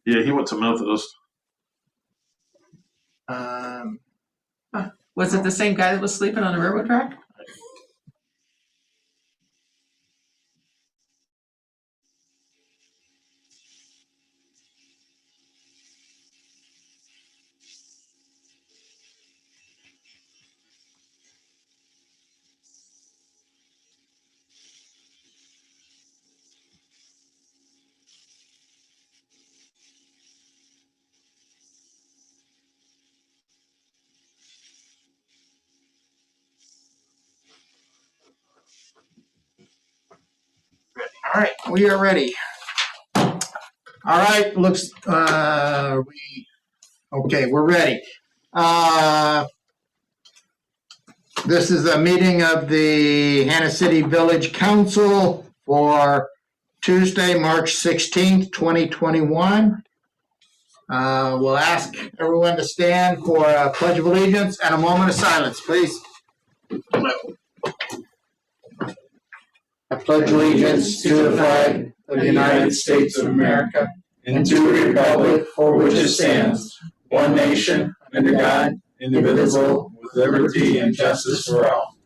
Yeah, he went to Methodist. Was it the same guy that was sleeping on the railroad track? All right, we are ready. All right, looks, okay, we're ready. This is a meeting of the Hannah City Village Council for Tuesday, March 16th, 2021. We'll ask everyone to stand for a pledge of allegiance and a moment of silence, please. I pledge allegiance to the flag of the United States of America and to the republic for which it stands, one nation, under God, indivisible, with liberty and justice for all.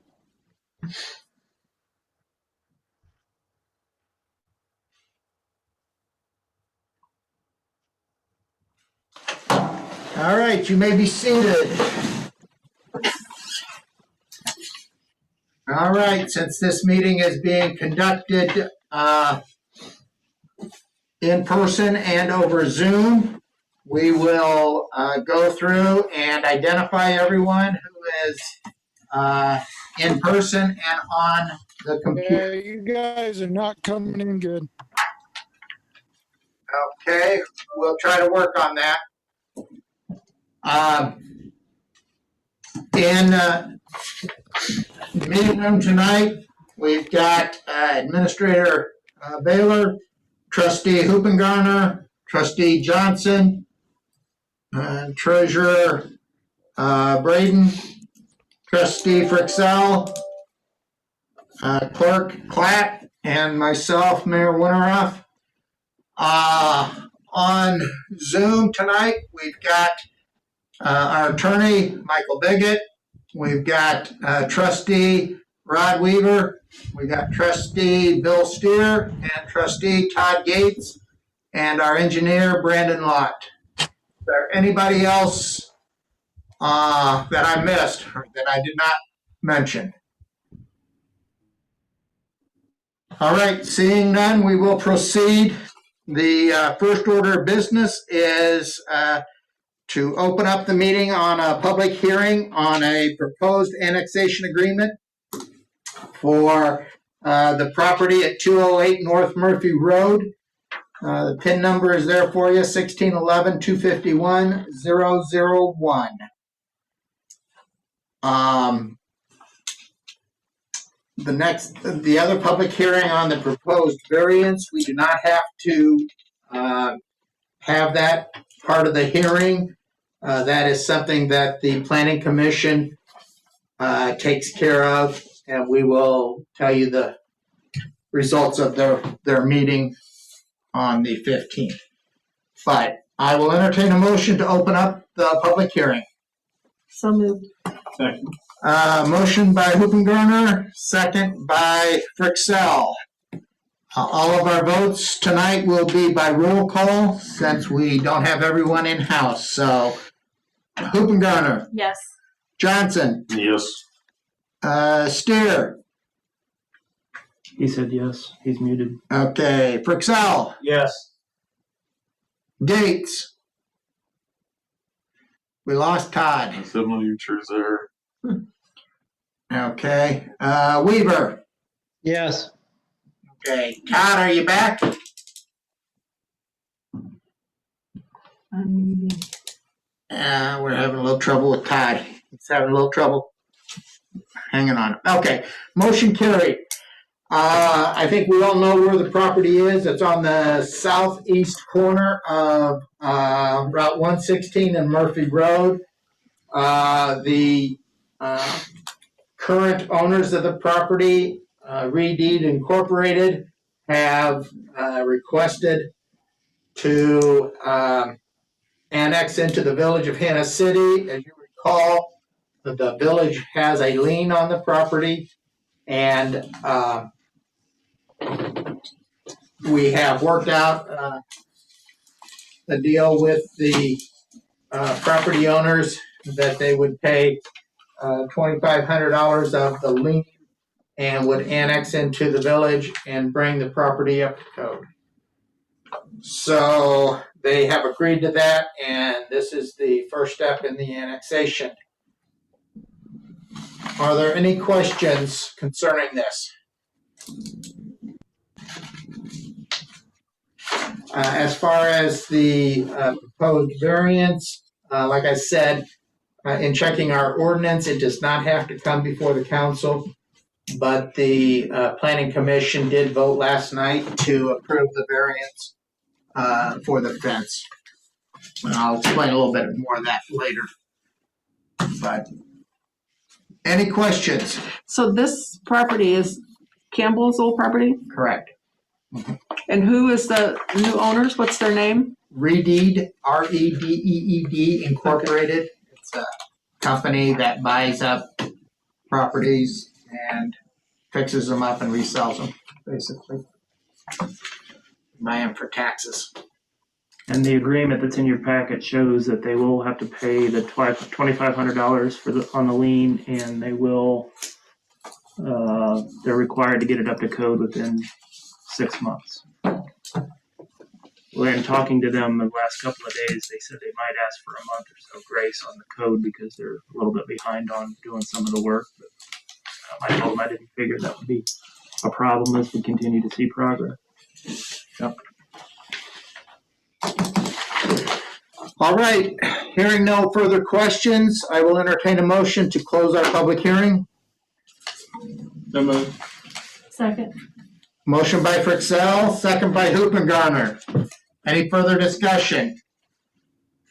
All right, you may be seated. All right, since this meeting is being conducted in person and over Zoom, we will go through and identify everyone who is in person and on the computer. Yeah, you guys are not coming in good. Okay, we'll try to work on that. In the meeting room tonight, we've got Administrator Baylor, Trustee Hoopengarner, Trustee Johnson, Treasurer Braden, Trustee Frixell, Clerk Klatt, and myself, Mayor Winteroff. On Zoom tonight, we've got our attorney, Michael Biggett. We've got Trustee Rod Weaver. We've got Trustee Bill Steer and Trustee Todd Gates and our engineer, Brandon Lott. Is there anybody else that I missed or that I did not mention? All right, seeing none, we will proceed. The first order of business is to open up the meeting on a public hearing on a proposed annexation agreement for the property at 208 North Murphy Road. The PIN number is there for you, 1611-251-001. The other public hearing on the proposed variance, we do not have to have that part of the hearing. That is something that the Planning Commission takes care of, and we will tell you the results of their meeting on the 15th. But I will entertain a motion to open up the public hearing. So moved. Second. Motion by Hoopengarner, second by Frixell. All of our votes tonight will be by roll call since we don't have everyone in house. So Hoopengarner, Yes. Johnson, Yes. Steer. He said yes. He's muted. Okay, Frixell, Yes. Gates. We lost Todd. Signatures there. Okay, Weaver. Yes. Okay, Todd, are you back? We're having a little trouble with Todd. He's having a little trouble hanging on. Okay, motion carried. I think we all know where the property is. It's on the southeast corner of Route 116 and Murphy Road. The current owners of the property, Redeed Incorporated, have requested to annex into the village of Hannah City. As you recall, the village has a lien on the property, and we have worked out a deal with the property owners that they would pay $2,500 of the lien and would annex into the village and bring the property up to code. So they have agreed to that, and this is the first step in the annexation. Are there any questions concerning this? As far as the proposed variance, like I said, in checking our ordinance, it does not have to come before the council, but the planning commission did vote last night to approve the variance for the fence. And I'll explain a little bit more of that later. But any questions? So this property is Campbell's old property? Correct. And who is the new owners? What's their name? Redeed, R-E-D-E-E-D Incorporated. It's a company that buys up properties and fixes them up and resells them, basically. Buy them for taxes. And the agreement that's in your packet shows that they will have to pay the $2,500 on the lien, and they will, they're required to get it up to code within 6 months. When talking to them the last couple of days, they said they might ask for a month or so grace on the code because they're a little bit behind on doing some of the work. But I told them I didn't figure that would be a problem as we continue to see progress. Yep. All right, hearing no further questions, I will entertain a motion to close our public hearing. So moved. Second. Motion by Fritzell, second by Hoopengarner. Any further discussion?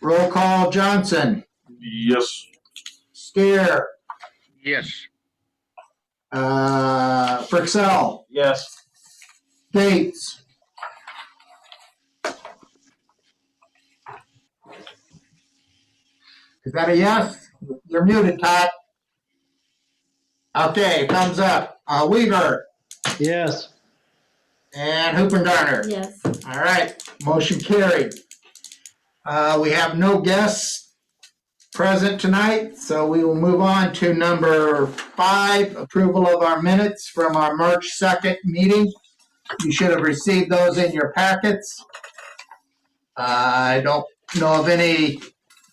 Roll call, Johnson. Yes. Steer. Yes. Fritzell. Yes. Gates. Is that a yes? You're muted, Todd. Okay, thumbs up. Weaver Yes. and Hoopengarner. Yes. All right, motion carried. We have no guests present tonight, so we will move on to number 5, approval of our minutes from our March 2nd meeting. You should have received those in your packets. I don't know of any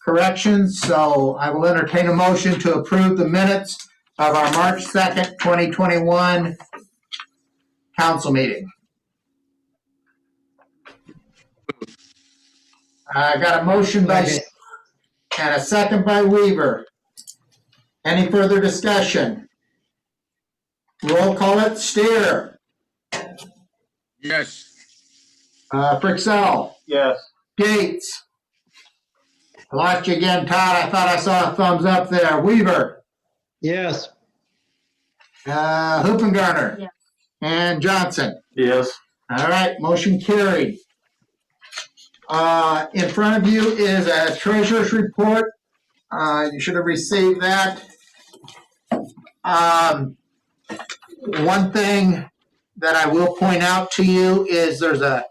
corrections, so I will entertain a motion to approve the minutes of our March 2nd, 2021 council meeting. I got a motion by and a second by Weaver. Any further discussion? Roll call it. Steer. Yes. Fritzell. Yes. Gates. I lost you again, Todd. I thought I saw a thumbs up there. Weaver. Yes. Hoopengarner. Yes. And Johnson. Yes. All right, motion carried. In front of you is a treasurer's report. You should have received that. One thing that I will point out to you is there's a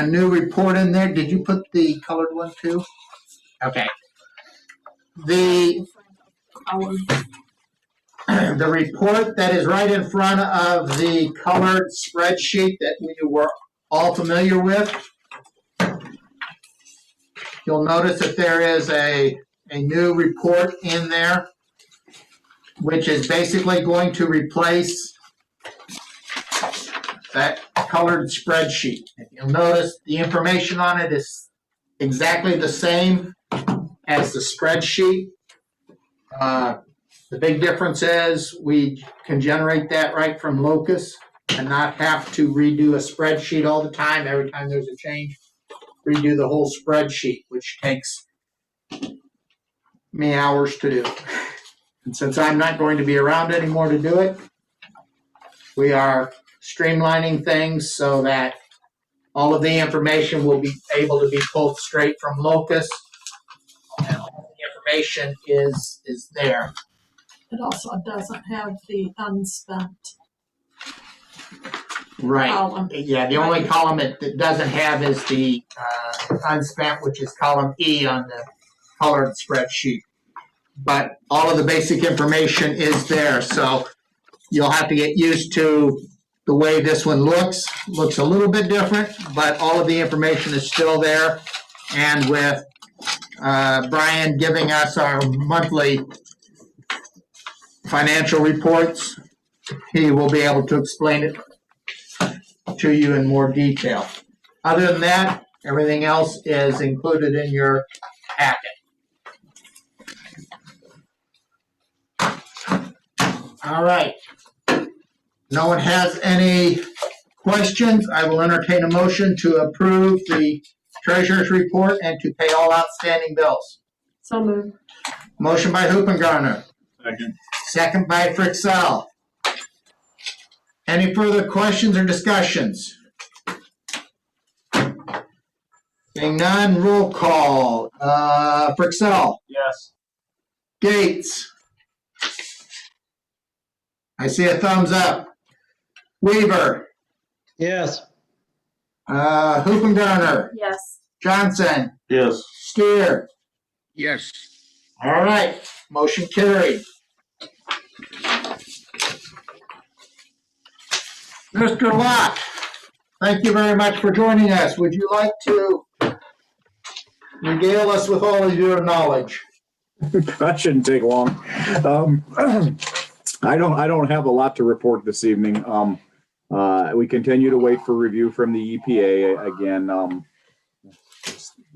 new report in there. Did you put the colored one too? Okay. The report that is right in front of the colored spreadsheet that we were all familiar with. You'll notice that there is a new report in there, which is basically going to replace that colored spreadsheet. You'll notice the information on it is exactly the same as the spreadsheet. The big difference is we can generate that right from Locus and not have to redo a spreadsheet all the time. Every time there's a change, redo the whole spreadsheet, which takes me hours to do. And since I'm not going to be around anymore to do it, we are streamlining things so that All of the information will be able to be pulled straight from Locus. And all the information is there. It also doesn't have the unspent Right. column. Yeah, the only column it doesn't have is the unspent, which is column E on the colored spreadsheet. But all of the basic information is there, so you'll have to get used to the way this one looks. Looks a little bit different, but all of the information is still there. And with Brian giving us our monthly financial reports, he will be able to explain it to you in more detail. Other than that, everything else is included in your packet. All right. No one has any questions. I will entertain a motion to approve the treasurer's report and to pay all outstanding bills. So moved. Motion by Hoopengarner, Second. second by Frixell. Any further questions or discussions? Seeing none, roll call. Frixell, Yes. Gates. I see a thumbs up. Weaver, Yes. Hoopengarner, Yes. Johnson, Yes. Steer. Yes. All right, motion carried. Mr. Locke, thank you very much for joining us. Would you like to regale us with all of your knowledge? That shouldn't take long. I don't have a lot to report this evening. We continue to wait for review from the EPA. Again,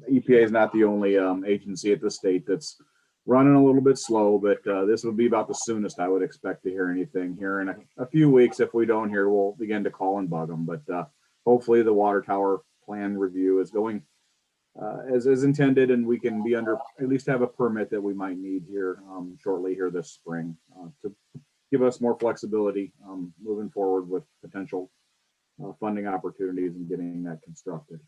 EPA is not the only agency at the state that's running a little bit slow, but this will be about the soonest I would expect to hear anything here in a few weeks. If we don't hear, we'll begin to call and bug them. But hopefully the water tower plan review is going as intended, and we can be under, at least have a permit that we might need here shortly here this spring to give us more flexibility moving forward with potential funding opportunities and getting that constructed.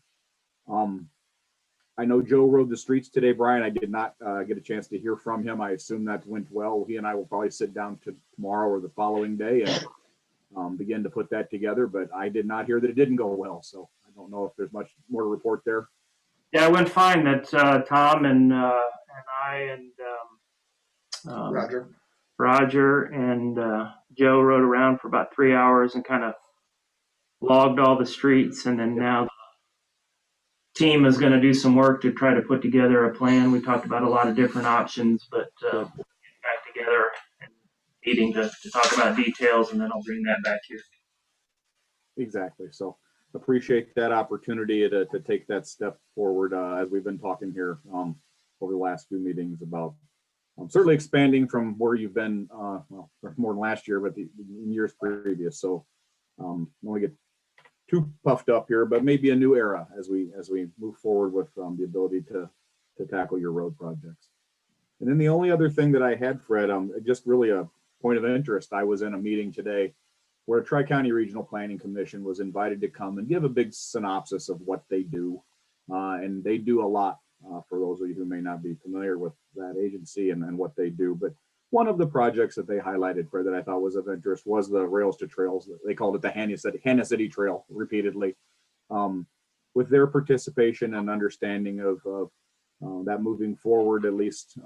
I know Joe rode the streets today, Brian. I did not get a chance to hear from him. I assume that went well. He and I will probably sit down tomorrow or the following day and begin to put that together, but I did not hear that it didn't go well. So I don't know if there's much more to report there. Yeah, it went fine. That Tom and I and Roger and Joe rode around for about 3 hours and kind of logged all the streets, and then now the team is going to do some work to try to put together a plan. We talked about a lot of different options, but we'll get back together and meeting to talk about details, and then I'll bring that back here. Exactly. So appreciate that opportunity to take that step forward as we've been talking here over the last few meetings about certainly expanding from where you've been well, more than last year, but in years previous. So I don't want to get too puffed up here, but maybe a new era as we move forward with the ability to tackle your road projects. And then the only other thing that I had, Fred, just really a point of interest. I was in a meeting today where a Tri-County Regional Planning Commission was invited to come and give a big synopsis of what they do. And they do a lot for those of you who may not be familiar with that agency and what they do. But one of the projects that they highlighted, Fred, that I thought was of interest was the Rails to Trails. They called it the Hannah City Trail repeatedly. With their participation and understanding of that moving forward, at least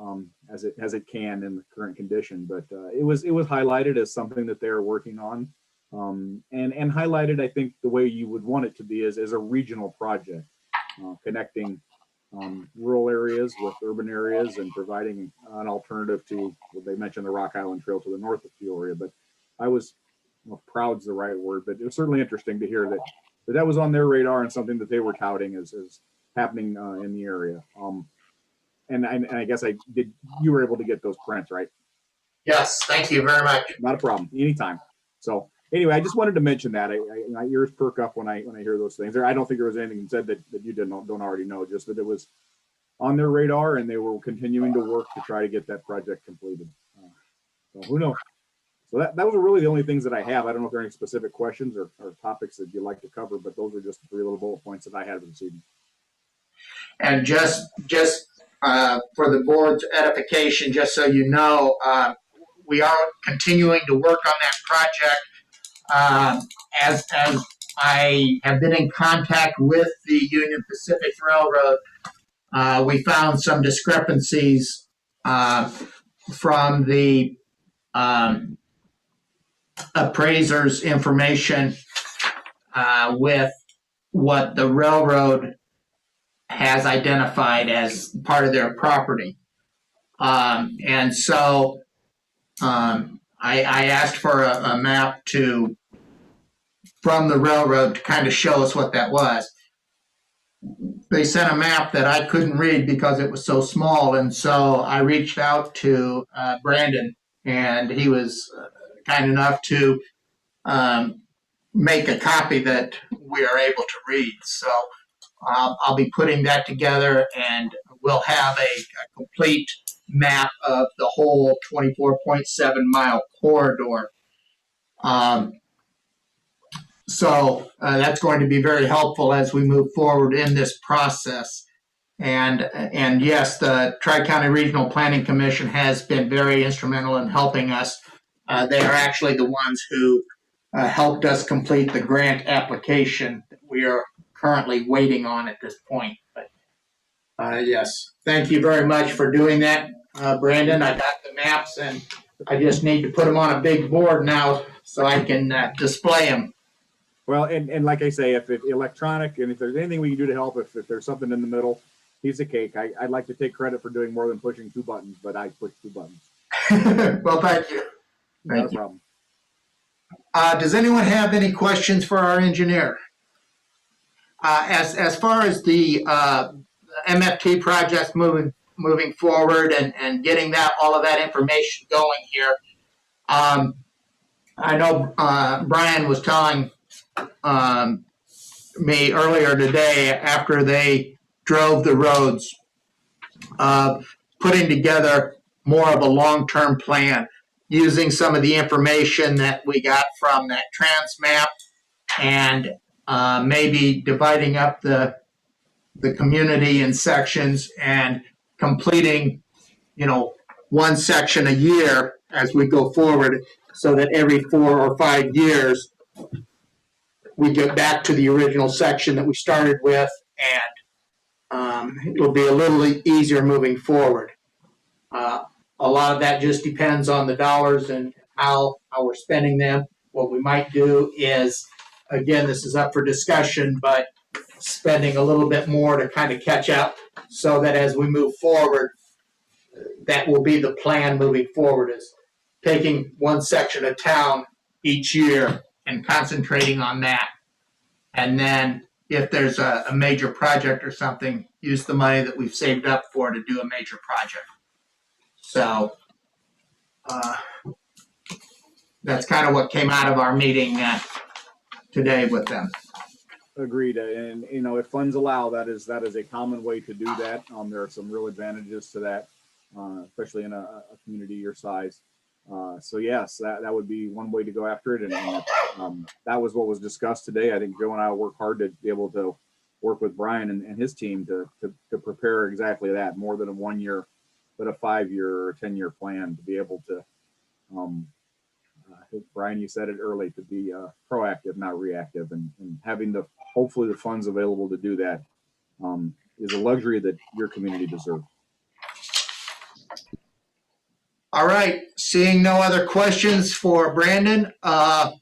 as it can in the current condition. But it was highlighted as something that they're working on. And highlighted, I think, the way you would want it to be is as a regional project, connecting rural areas with urban areas and providing an alternative to what they mentioned, the Rock Island Trail to the north of Peoria. But I was, well, proud's the right word, but it was certainly interesting to hear that was on their radar and something that they were touting as happening in the area. And I guess you were able to get those prints, right? Yes, thank you very much. Not a problem, anytime. So anyway, I just wanted to mention that. My ears perk up when I hear those things. I don't think there was anything said that you don't already know, just that it was on their radar and they were continuing to work to try to get that project completed. So who knows? So that was really the only things that I have. I don't know if there are any specific questions or topics that you'd like to cover, but those are just the 3 little bullet points that I had this evening. And just for the board's edification, just so you know, we are continuing to work on that project. As I have been in contact with the Union Pacific Railroad, we found some discrepancies from the appraiser's information with what the railroad has identified as part of their property. And so I asked for a map from the railroad to kind of show us what that was. They sent a map that I couldn't read because it was so small, and so I reached out to Brandon, and he was kind enough to make a copy that we are able to read. So I'll be putting that together, and we'll have a complete map of the whole 24.7 mile corridor. So that's going to be very helpful as we move forward in this process. And yes, the Tri-County Regional Planning Commission has been very instrumental in helping us. They are actually the ones who helped us complete the grant application that we are currently waiting on at this point. But yes, thank you very much for doing that, Brandon. I got the maps, and I just need to put them on a big board now so I can display them. Well, and like I say, if electronic, and if there's anything we can do to help, if there's something in the middle, piece of cake. I'd like to take credit for doing more than pushing 2 buttons, but I pushed 2 buttons. Well, thank you. Not a problem. Does anyone have any questions for our engineer? As far as the MFT projects moving forward and getting all of that information going here, I know Brian was telling me earlier today, after they drove the roads, putting together more of a long-term plan, using some of the information that we got from that Transmap, and maybe dividing up the community in sections and completing, 1 section a year as we go forward, so that every 4 or 5 years we get back to the original section that we started with, and it'll be a little easier moving forward. A lot of that just depends on the dollars and how we're spending them. What we might do is, again, this is up for discussion, but spending a little bit more to kind of catch up, so that as we move forward, that will be the plan moving forward, is taking 1 section of town each year and concentrating on that. And then if there's a major project or something, use the money that we've saved up for to do a major project. So that's kind of what came out of our meeting today with them. Agreed. And, if funds allow, that is a common way to do that. There are some real advantages to that, especially in a community your size. So yes, that would be one way to go after it. And that was what was discussed today. I think Joe and I will work hard to be able to work with Brian and his team to prepare exactly that, more than a 1 year, but a 5-year or 10-year plan, to be able to, I think Brian, you said it early, to be proactive, not reactive, and having hopefully the funds available to do that is a luxury that your community deserves. All right, seeing no other questions for Brandon, I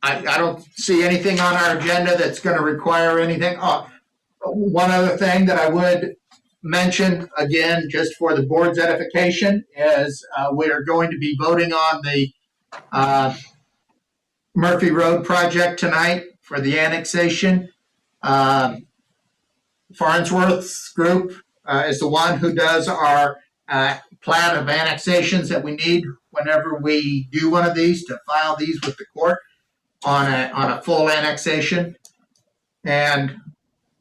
don't see anything on our agenda that's going to require anything. One other thing that I would mention, again, just for the board's edification, is we are going to be voting on the Murphy Road project tonight for the annexation. Farnsworth's group is the one who does our plan of annexations that we need whenever we do one of these, to file these with the court on a full annexation. And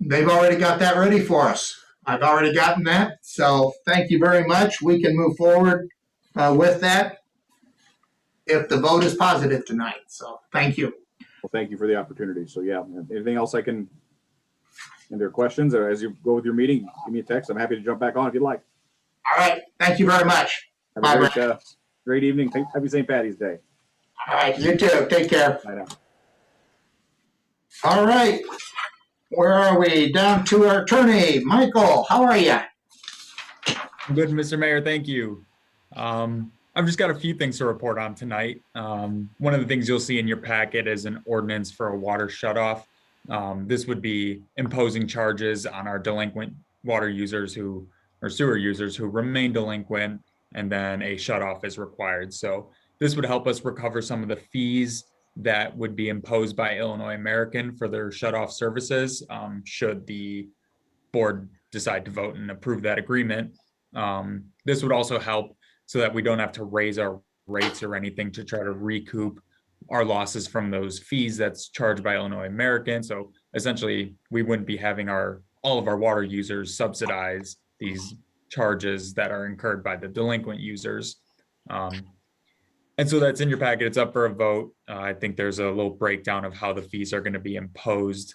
they've already got that ready for us. I've already gotten that. So thank you very much. We can move forward with that. if the vote is positive tonight. So thank you. Well, thank you for the opportunity. So yeah, anything else I can, and there are questions, or as you go with your meeting, give me a text. I'm happy to jump back on if you'd like. All right. Thank you very much. Have Bye, a great evening. Happy St. Patty's Day. All right. You too. Take care. Bye now. All right. Where are we? Down to our attorney, Michael. How are you? Good, Mr. Mayor, thank you. I've just got a few things to report on tonight. One of the things you'll see in your packet is an ordinance for a water shutoff. This would be imposing charges on our delinquent water users or sewer users who remain delinquent, and then a shutoff is required. So this would help us recover some of the fees that would be imposed by Illinois American for their shutoff services, should the board decide to vote and approve that agreement. This would also help so that we don't have to raise our rates or anything to try to recoup our losses from those fees that's charged by Illinois American. So essentially, we wouldn't be having all of our water users subsidize these charges that are incurred by the delinquent users. And so that's in your packet. It's up for a vote. I think there's a little breakdown of how the fees are going to be imposed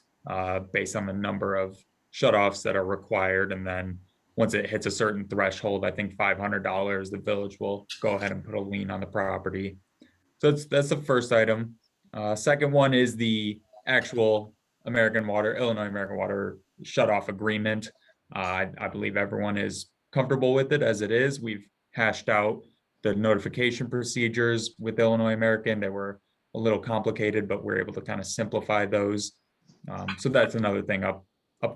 based on the number of shutoffs that are required. And then once it hits a certain threshold, I think $500, the village will go ahead and put a lien on the property. So that's the first item. Second one is the actual Illinois American Water shutoff agreement. I believe everyone is comfortable with it as it is. We've hashed out the notification procedures with Illinois American. They were a little complicated, but we're able to kind of simplify those. So that's another thing up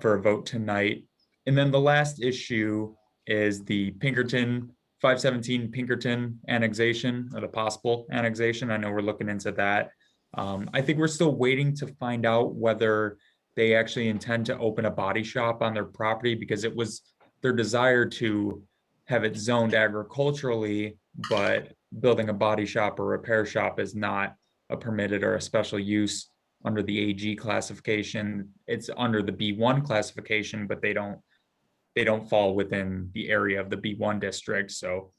for a vote tonight. And then the last issue is the 517 Pinkerton annexation, or the possible annexation. I know we're looking into that. I think we're still waiting to find out whether they actually intend to open a body shop on their property, because it was their desire to have it zoned agriculturally, but building a body shop or repair shop is not a permitted or a special use under the AG classification. It's under the B1 classification, but they don't fall within the area of the B1 district. So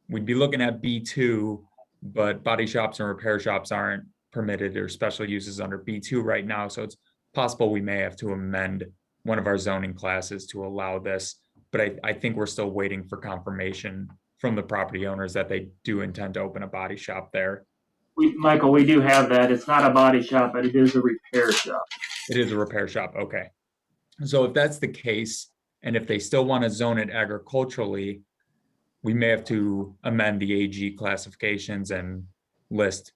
we'd be looking at B2, but body shops and repair shops aren't permitted or special uses under B2 right now. So it's possible we may have to amend one of our zoning classes to allow this. But I think we're still waiting for confirmation from the property owners that they do intend to open a body shop there. Michael, we do have that. It's not a body shop, but it is a repair shop. It is a repair shop. Okay. So if that's the case, and if they still want to zone it agriculturally, we may have to amend the AG classifications and list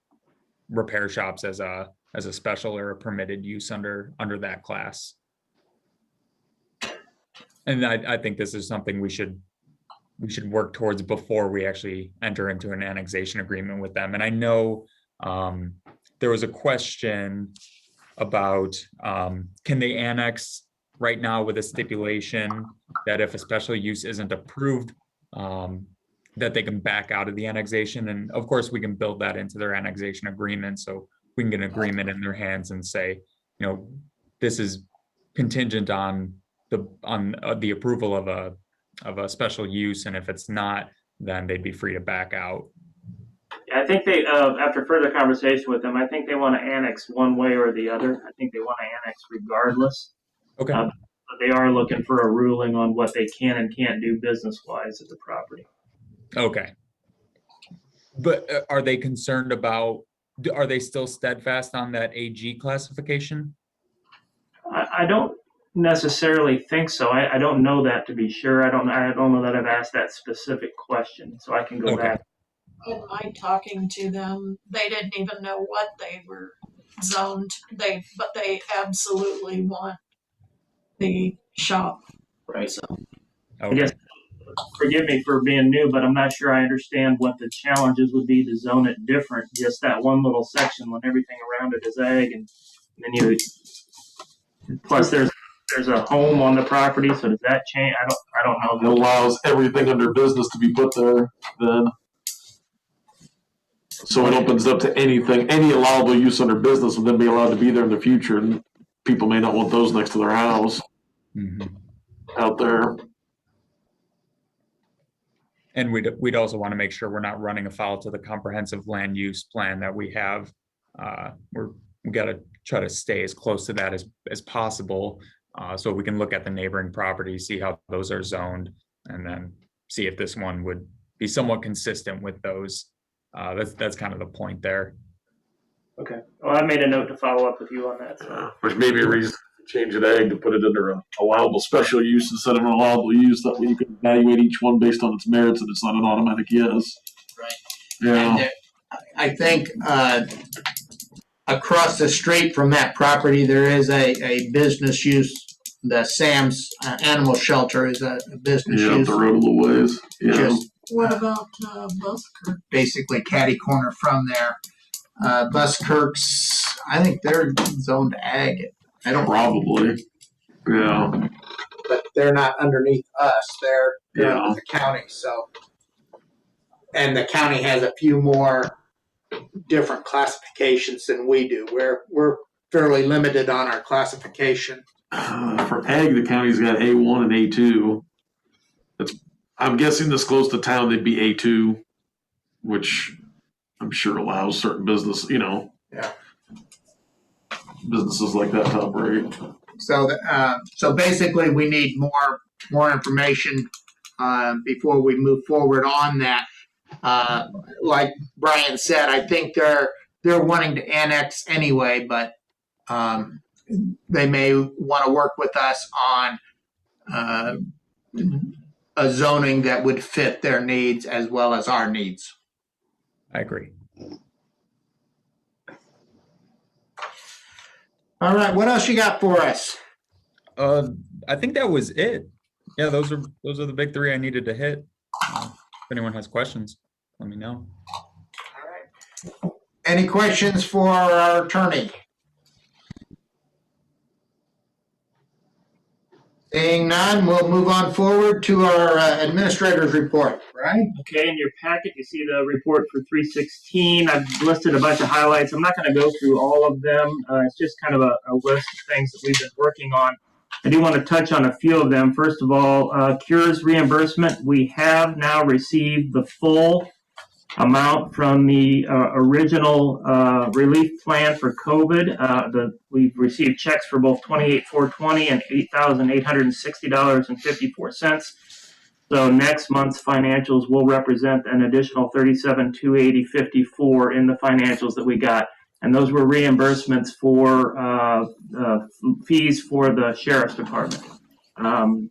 repair shops as a special or a permitted use under that class. And I think this is something we should work towards before we actually enter into an annexation agreement with them. And I know there was a question about can they annex right now with a stipulation that if a special use isn't approved, that they can back out of the annexation. And of course, we can build that into their annexation agreement. So we can get an agreement in their hands and say, this is contingent on the approval of a special use. And if it's not, then they'd be free to back out. Yeah, I think they, after further conversation with them, I think they want to annex one way or the other. I think they want to annex regardless. Okay. But they are looking for a ruling on what they can and can't do business-wise at the property. Okay. But are they concerned about, are they still steadfast on that AG classification? I don't necessarily think so. I don't know that to be sure. I don't know that I've asked that specific question, so I can go back. In my talking to them, they didn't even know what they were zoned. But they absolutely want the shop. Right. So Okay. I guess, forgive me for being new, but I'm not sure I understand what the challenges would be to zone it different. Just that one little section when everything around it is ag, and then plus there's a home on the property. So does that change? I don't know. It allows everything under business to be put there then. So it opens up to anything, any allowable use under business would then be allowed to be there in the future, and people may not want those next to their house out there. And we'd also want to make sure we're not running afoul to the comprehensive land use plan that we have. We got to try to stay as close to that as possible, so we can look at the neighboring properties, see how those are zoned, and then see if this one would be somewhat consistent with those. That's kind of the point there. Okay. Well, I made a note to follow up with you on that. So. Which may be a reason to change it ag to put it under a allowable special use instead of an allowable use. That way you can evaluate each one based on its merits and it's not an automatic yes. Right. Yeah. And I think across the street from that property, there is a business use. The Sam's Animal Shelter is a business Yeah, up use. the road a little ways. Yeah. Just What about Busker? basically catty corner from there. Buskirk's, I think they're zoned ag. I don't, Probably. Yeah. but they're not underneath us. They're Yeah. under the county. So, and the county has a few more different classifications than we do. We're fairly limited on our classification. For ag, the county's got A1 and A2. I'm guessing this close to town, they'd be A2, which I'm sure allows certain business, Yeah. businesses like that to operate. So basically, we need more information before we move forward on that. Like Brian said, I think they're wanting to annex anyway, but they may want to work with us on a zoning that would fit their needs as well as our needs. I agree. All right, what else you got for us? I think that was it. Yeah, those are the big three I needed to hit. If anyone has questions, let me know. All right. Any questions for our attorney? Seeing none, we'll move on forward to our administrator's report, right? Okay, in your packet, you see the report for 316. I've listed a bunch of highlights. I'm not going to go through all of them. It's just kind of a list of things that we've been working on. I do want to touch on a few of them. First of all, cures reimbursement. We have now received the full amount from the original relief plan for COVID. We've received checks for both $28,420 and $8,860.54. So next month's financials will represent an additional $37,280.54 in the financials that we got. And those were reimbursements for fees for the sheriff's department,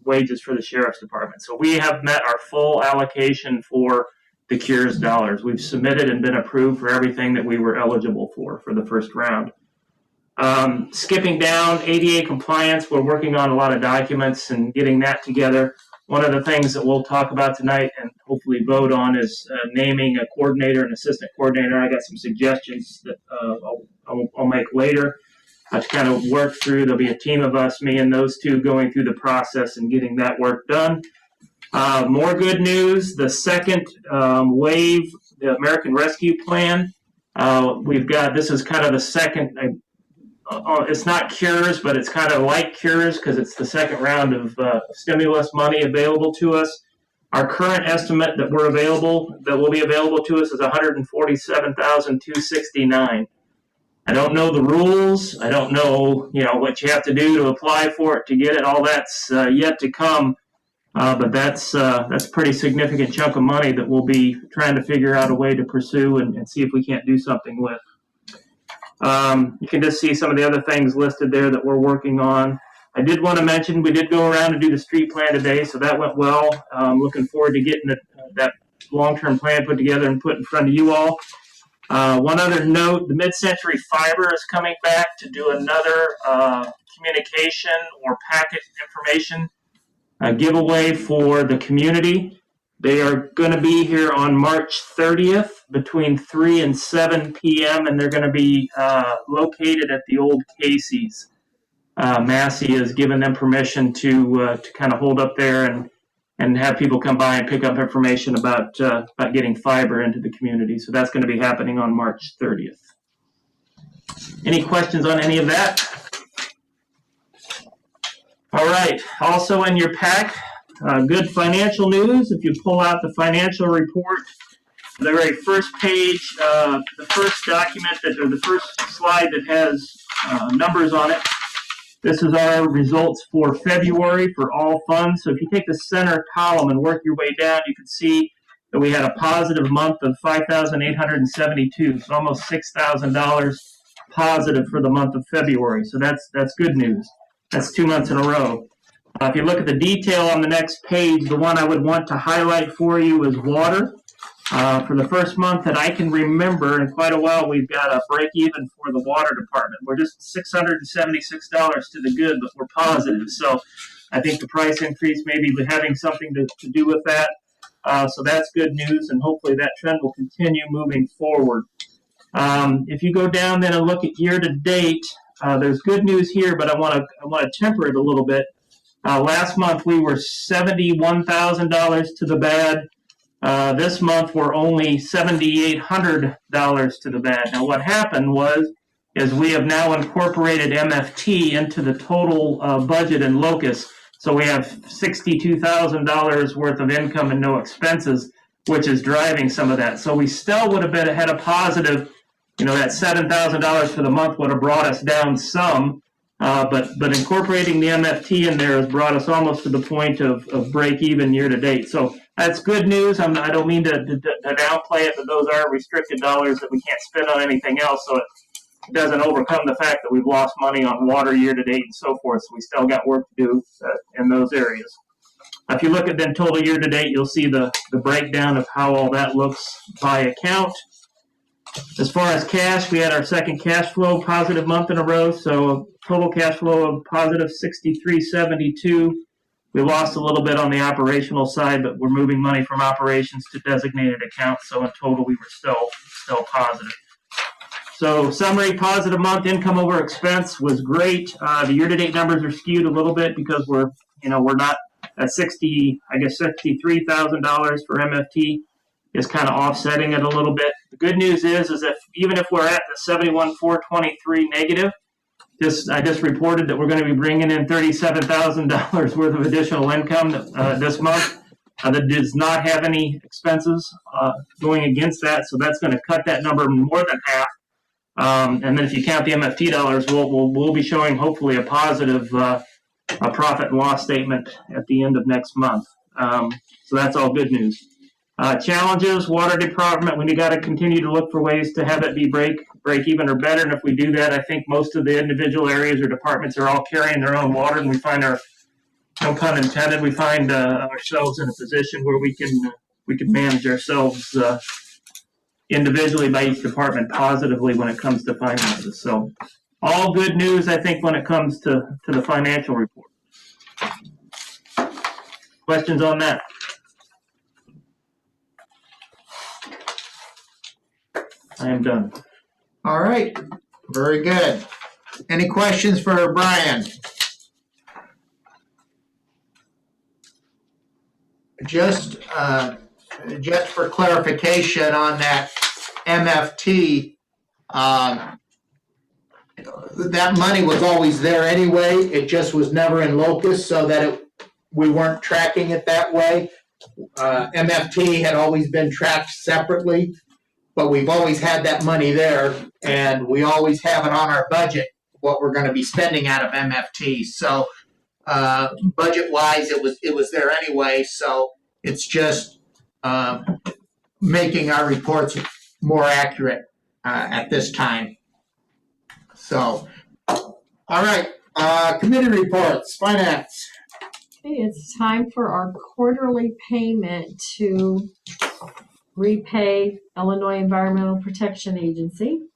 wages for the sheriff's department. So we have met our full allocation for the cures dollars. We've submitted and been approved for everything that we were eligible for the first round. Skipping down, ADA compliance, we're working on a lot of documents and getting that together. One of the things that we'll talk about tonight and hopefully vote on is naming a coordinator and assistant coordinator. I got some suggestions that I'll make later to kind of work through. There'll be a team of us, me and those two, going through the process and getting that work done. More good news, the second wave, the American Rescue Plan, we've got, this is kind of the second, it's not cures, but it's kind of like cures because it's the second round of stimulus money available to us. Our current estimate that will be available to us is $147,269. I don't know the rules. I don't know, what you have to do to apply for it to get it. All that's yet to come. But that's a pretty significant chunk of money that we'll be trying to figure out a way to pursue and see if we can't do something with. You can just see some of the other things listed there that we're working on. I did want to mention we did go around and do the street plan today, so that went well. Looking forward to getting that long-term plan put together and put in front of you all. One other note, the Mid-Century Fiber is coming back to do another communication or packet information giveaway for the community. They are going to be here on March 30th between 3 and 7 p.m. and they're going to be located at the old Casey's. Massey has given them permission to kind of hold up there and have people come by and pick up information about getting fiber into the community. So that's going to be happening on March 30th. Any questions on any of that? All right. Also in your pack, good financial news. If you pull out the financial report, the very first page, the first document or the first slide that has numbers on it. This is our results for February for all funds. So if you take the center column and work your way down, you can see that we had a positive month of $5,872, so almost $6,000 positive for the month of February. So that's good news. That's 2 months in a row. If you look at the detail on the next page, the one I would want to highlight for you is water. For the first month that I can remember in quite a while, we've got a break even for the water department. We're just $676 to the good, but we're positive. So I think the price increase may be having something to do with that. So that's good news, and hopefully that trend will continue moving forward. If you go down then and look at year to date, there's good news here, but I want to temper it a little bit. Last month we were $71,000 to the bad. This month we're only $7,800 to the bad. Now what happened is we have now incorporated MFT into the total budget in Locust. So we have $62,000 worth of income and no expenses, which is driving some of that. So we still would have had a positive, that $7,000 for the month would have brought us down some. But incorporating the MFT in there has brought us almost to the point of break even year to date. So that's good news. I don't mean to downplay it, but those are restricted dollars that we can't spend on anything else. So it doesn't overcome the fact that we've lost money on water year to date and so forth. So we still got work to do in those areas. If you look at then total year to date, you'll see the breakdown of how all that looks by account. As far as cash, we had our second cash flow positive month in a row. So total cash flow of positive $63.72. We lost a little bit on the operational side, but we're moving money from operations to designated accounts. So in total, we were still positive. So summary, positive month, income over expense was great. The year-to-date numbers are skewed a little bit because we're not at $63,000 for MFT is kind of offsetting it a little bit. The good news is that even if we're at the 71,423 negative, I just reported that we're going to be bringing in $37,000 worth of additional income this month. That does not have any expenses going against that, so that's going to cut that number more than half. And then if you count the MFT dollars, we'll be showing hopefully a positive a profit and loss statement at the end of next month. So that's all good news. Challenges, water department, we got to continue to look for ways to have it be break even or better. And if we do that, I think most of the individual areas or departments are all carrying their own water, and we find no pun intended, we find ourselves in a position where we can manage ourselves individually by each department positively when it comes to finances. So all good news, I think, when it comes to the financial report. Questions on that? I am done. All right, very good. Any questions for Brian? Just for clarification on that MFT, that money was always there anyway. It just was never in Locust, so that we weren't tracking it that way. MFT had always been tracked separately, but we've always had that money there, and we always have it on our budget, what we're going to be spending out of MFT. So budget-wise, it was there anyway, so it's just making our reports more accurate at this time. So, all right, committee reports, finance. Okay, it's time for our quarterly payment to repay Illinois Environmental Protection Agency.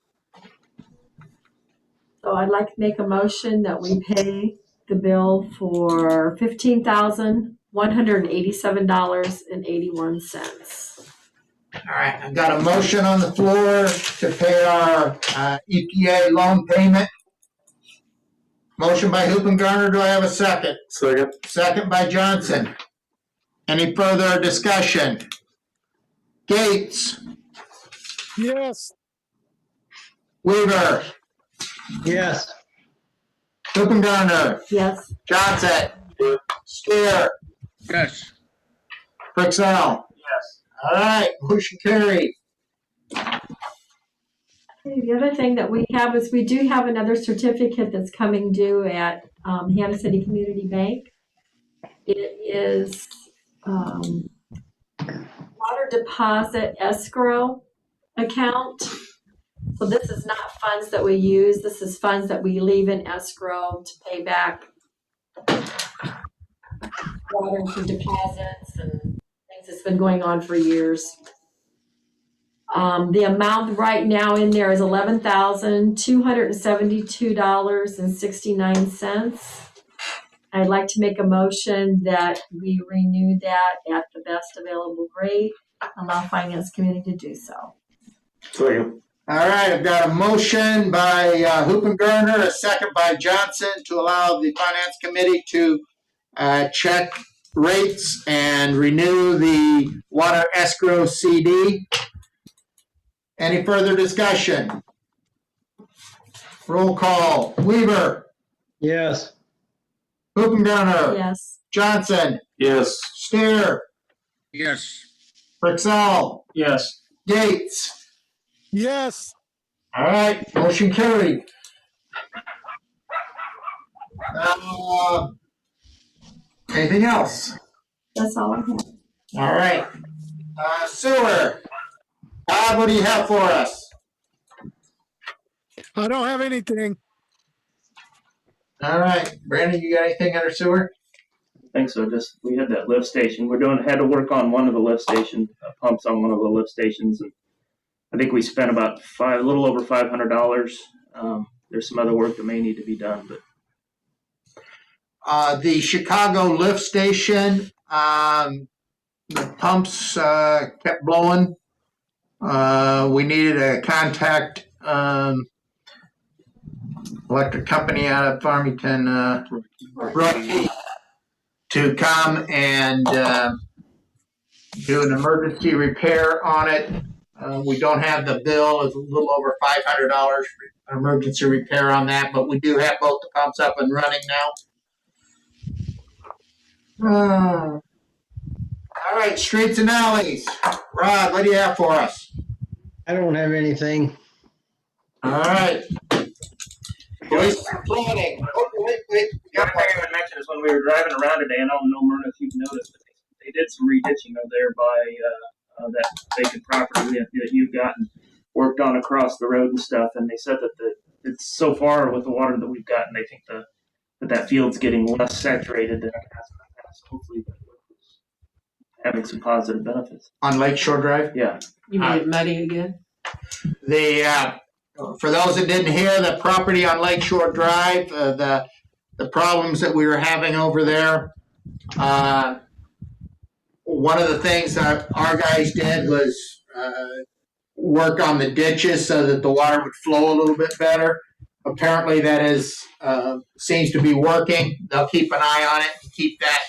So I'd like to make a motion that we pay the bill for $15,187.81. All right, I've got a motion on the floor to pay our EPA loan payment. Motion by Hoopengarner, do I have a second? Second. Second by Johnson. Any further discussion? Gates, Yes. Weaver, Yes. Hoopengarner, Yes. Johnson, Steer, Yes. Fritzel? Yes. All right, motion carried. Okay, the other thing that we have is we do have another certificate that's coming due at Hannah City Community Bank. It is water deposit escrow account. So this is not funds that we use. This is funds that we leave in escrow to pay back water for deposits and things that's been going on for years. The amount right now in there is $11,272.69. I'd like to make a motion that we renew that at the best available rate. Allow Finance Committee to do so. All right, I've got a motion by Hoopengarner, a second by Johnson to allow the Finance Committee to check rates and renew the water escrow CD. Any further discussion? Roll call. Weaver, Yes. Hoopengarner, Yes. Johnson, Yes. Steer, Yes. Fritzel, Yes. Gates. Yes. All right, motion carried. Anything else? That's all I have. All right. Sewer. Bob, what do you have for us? I don't have anything. All right, Brandon, you got anything under sewer? I think so. Just we had that lift station. Had to work on one of the lift station pumps on one of the lift stations, and I think we spent about a little over $500. There's some other work that may need to be done, but The Chicago lift station, the pumps kept blowing. We needed to contact electric company out of Farmington, Rocky, to come and do an emergency repair on it. We don't have the bill. It's a little over $500 for emergency repair on that, but we do have both the pumps up and running now. All right, streets and alleys. Rod, what do you have for us? I don't have anything. All right. Police planning. Oh, wait. the other thing I would mention is when we were driving around today, and I don't know, Myrna, if you've noticed, but they did some reditching over there by that vacant property that you've gotten worked on across the road and stuff. And they said that it's so far with the water that we've gotten, they think that field's getting less saturated than it has in the past. Hopefully, that is having some positive benefits. On Lakeshore Drive? Yeah. You made it muddy again? For those that didn't hear, the property on Lakeshore Drive, the problems that we were having over there, one of the things that our guys did was work on the ditches so that the water would flow a little bit better. Apparently that seems to be working. They'll keep an eye on it and keep that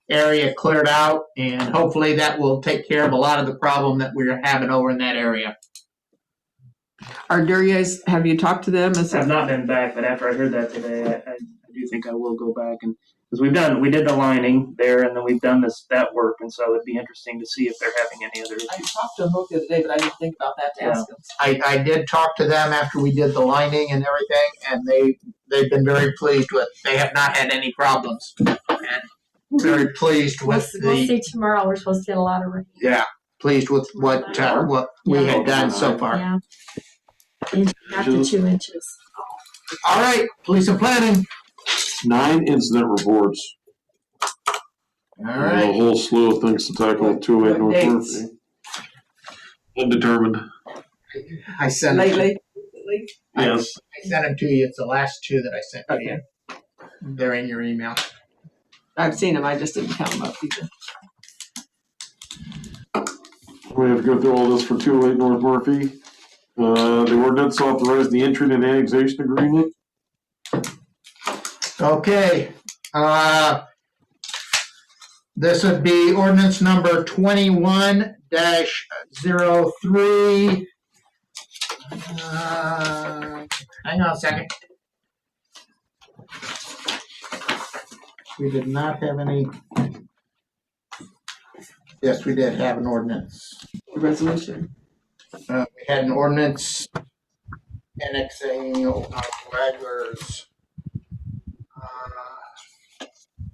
area cleared out, and hopefully that will take care of a lot of the problem that we're having over in that area. Have you talked to them? I've not been back, but after I heard that today, I do think I will go back, and because we did the lining there, and then we've done that work, and so it'd be interesting to see if they're having any other I issues. talked to them both the other day, but I didn't think about that to ask them. I did talk to them after we did the lining and everything, and they've been very pleased with. They have not had any problems, and very pleased We'll with see tomorrow. We're supposed to get a lot of rain. pleased with what we had done so far. Yeah. After 2 inches. All right, police and planning. 9 incident reports. All A right. whole slew of things to tackle with 208 North dates? Murphy. Undetermined. I sent them. Lately? Yes. I sent them to you. It's the last two that I sent to you. They're in your email. I've seen them, I just didn't count them up either. We have to go through all this for 208 North Murphy. The ordinance authorized the entry and annexation agreement. Okay. This would be ordinance number 21-03. Hang on a second. We did not have any Yes, we did have an ordinance. Resolution. We had an ordinance annexing Wagler's.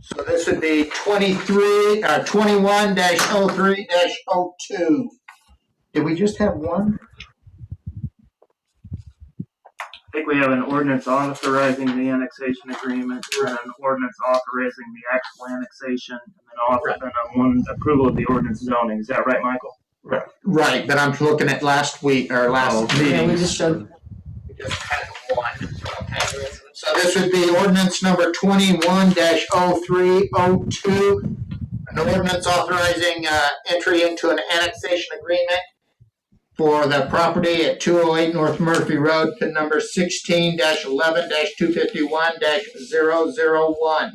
So this would be 21-03-02. Did we just have one? I think we have an ordinance authorizing the annexation agreement, and an ordinance authorizing the actual annexation, and then one approval of the ordinance zoning. Is that right, Michael? Right, but I'm looking at last week, or last Yeah, we meeting. just showed, We just had one. Okay. So this would be ordinance number 21-03-02. An ordinance authorizing entry into an annexation agreement for the property at 208 North Murphy Road, pin number 16-11-251-001.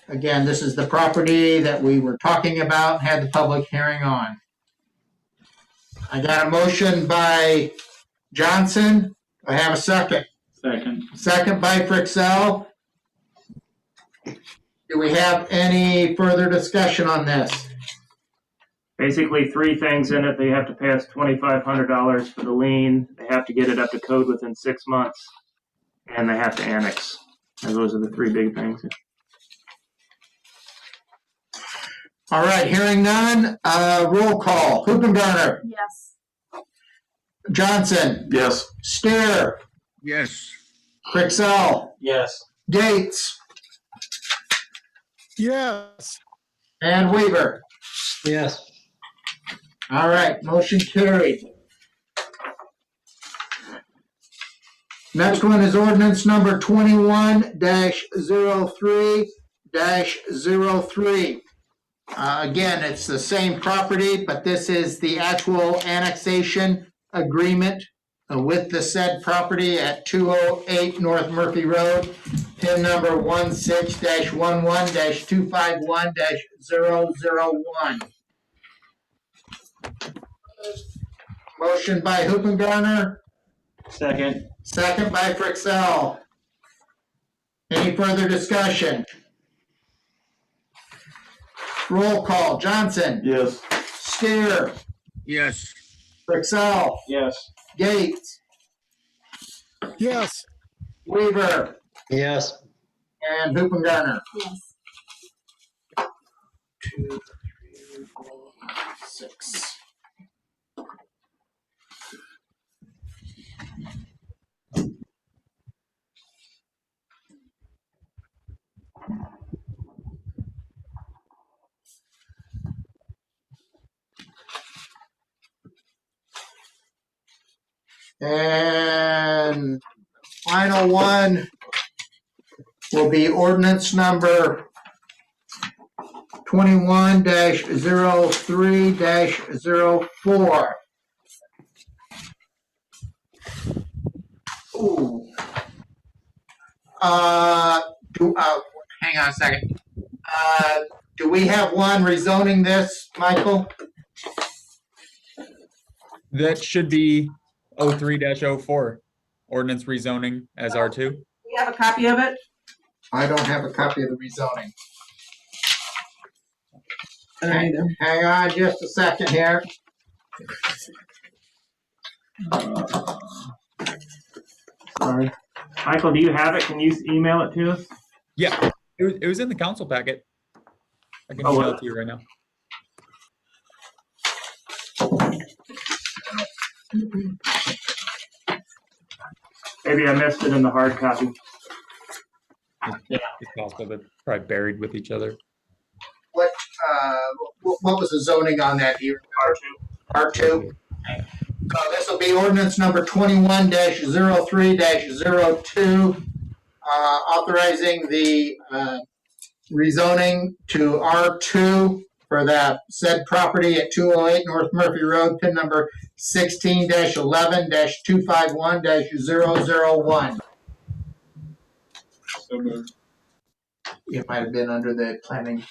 Again, this is the property that we were talking about, had the public hearing on. I got a motion by Johnson. I have a second. Second. Second by Frixell. Do we have any further discussion on this? Basically, three things in it. They have to pay us $2,500 for the lien. They have to get it up to code within 6 months, and they have to annex. And those are the three big things. All right, hearing none, roll call. Hoopengarner, Yes. Johnson, Yes. Steer, Yes. Frixell, Yes. Gates, Yes. and Weaver. Yes. All right, motion carried. Next one is ordinance number 21-03-03. Again, it's the same property, but this is the actual annexation agreement with the said property at 208 North Murphy Road, pin number 16-11-251-001. Motion by Hoopengarner, Second. second by Frixell. Any further discussion? Roll call. Johnson, Yes. Steer, Yes. Frixell, Yes. Gates, Yes. Weaver, Yes. and Hoopengarner. Yes. 2, 3, 4, 6. And final one will be ordinance number 21-03-04. Ooh. Hang on a second. Do we have one rezoning this, Michael? That should be 03-04, ordinance rezoning as R2. do you have a copy of it? I don't have a copy of the rezoning. I don't either. Hang on just a second here. Sorry. Michael, do you have it? Can you email it to us? Yeah, it was in the council packet. I can Oh, email what? it to you right now. Maybe I missed it in the hard copy. It's possible they're probably buried with each other. What was the zoning on that here? R2. So this will be ordinance number 21-03-02, authorizing the rezoning to R2 for that said property at 208 North Murphy Road, pin number 16-11-251-001. So moved. It might have been under the planning.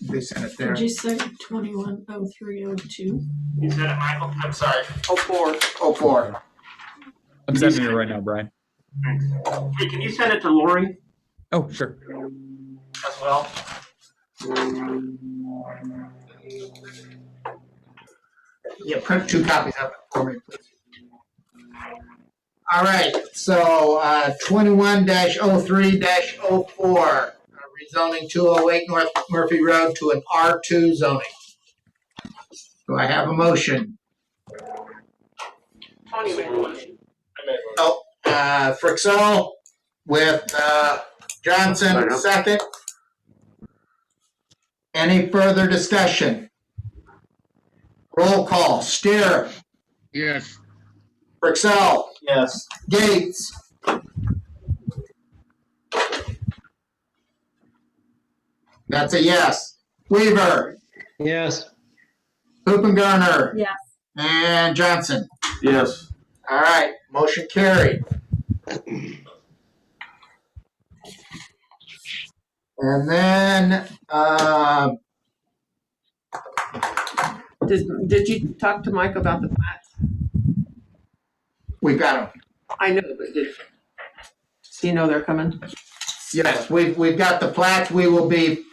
They sent it there. Did you say 21-03-02? You said it, Michael? I'm sorry. 04. 04. I'm sending it right now, Brian. Hey, can you send it to Lori Oh, sure. as well? Yeah, print 2 copies of it for me, please. All right, so 21-03-04, rezoning 208 North Murphy Road to an R2 zoning. Do I have a motion? Tony made a motion. Oh, Frixell with Johnson, second. Any further discussion? Roll call. Steer. Yes. Frixell. Yes. Gates. That's a yes. Weaver. Yes. Hoopengarner. Yes. And Johnson. Yes. All right, motion carried. And then, Did you talk to Mike about the plats? we got them. I know, but does he know they're coming? Yes, we've got the plats. We will be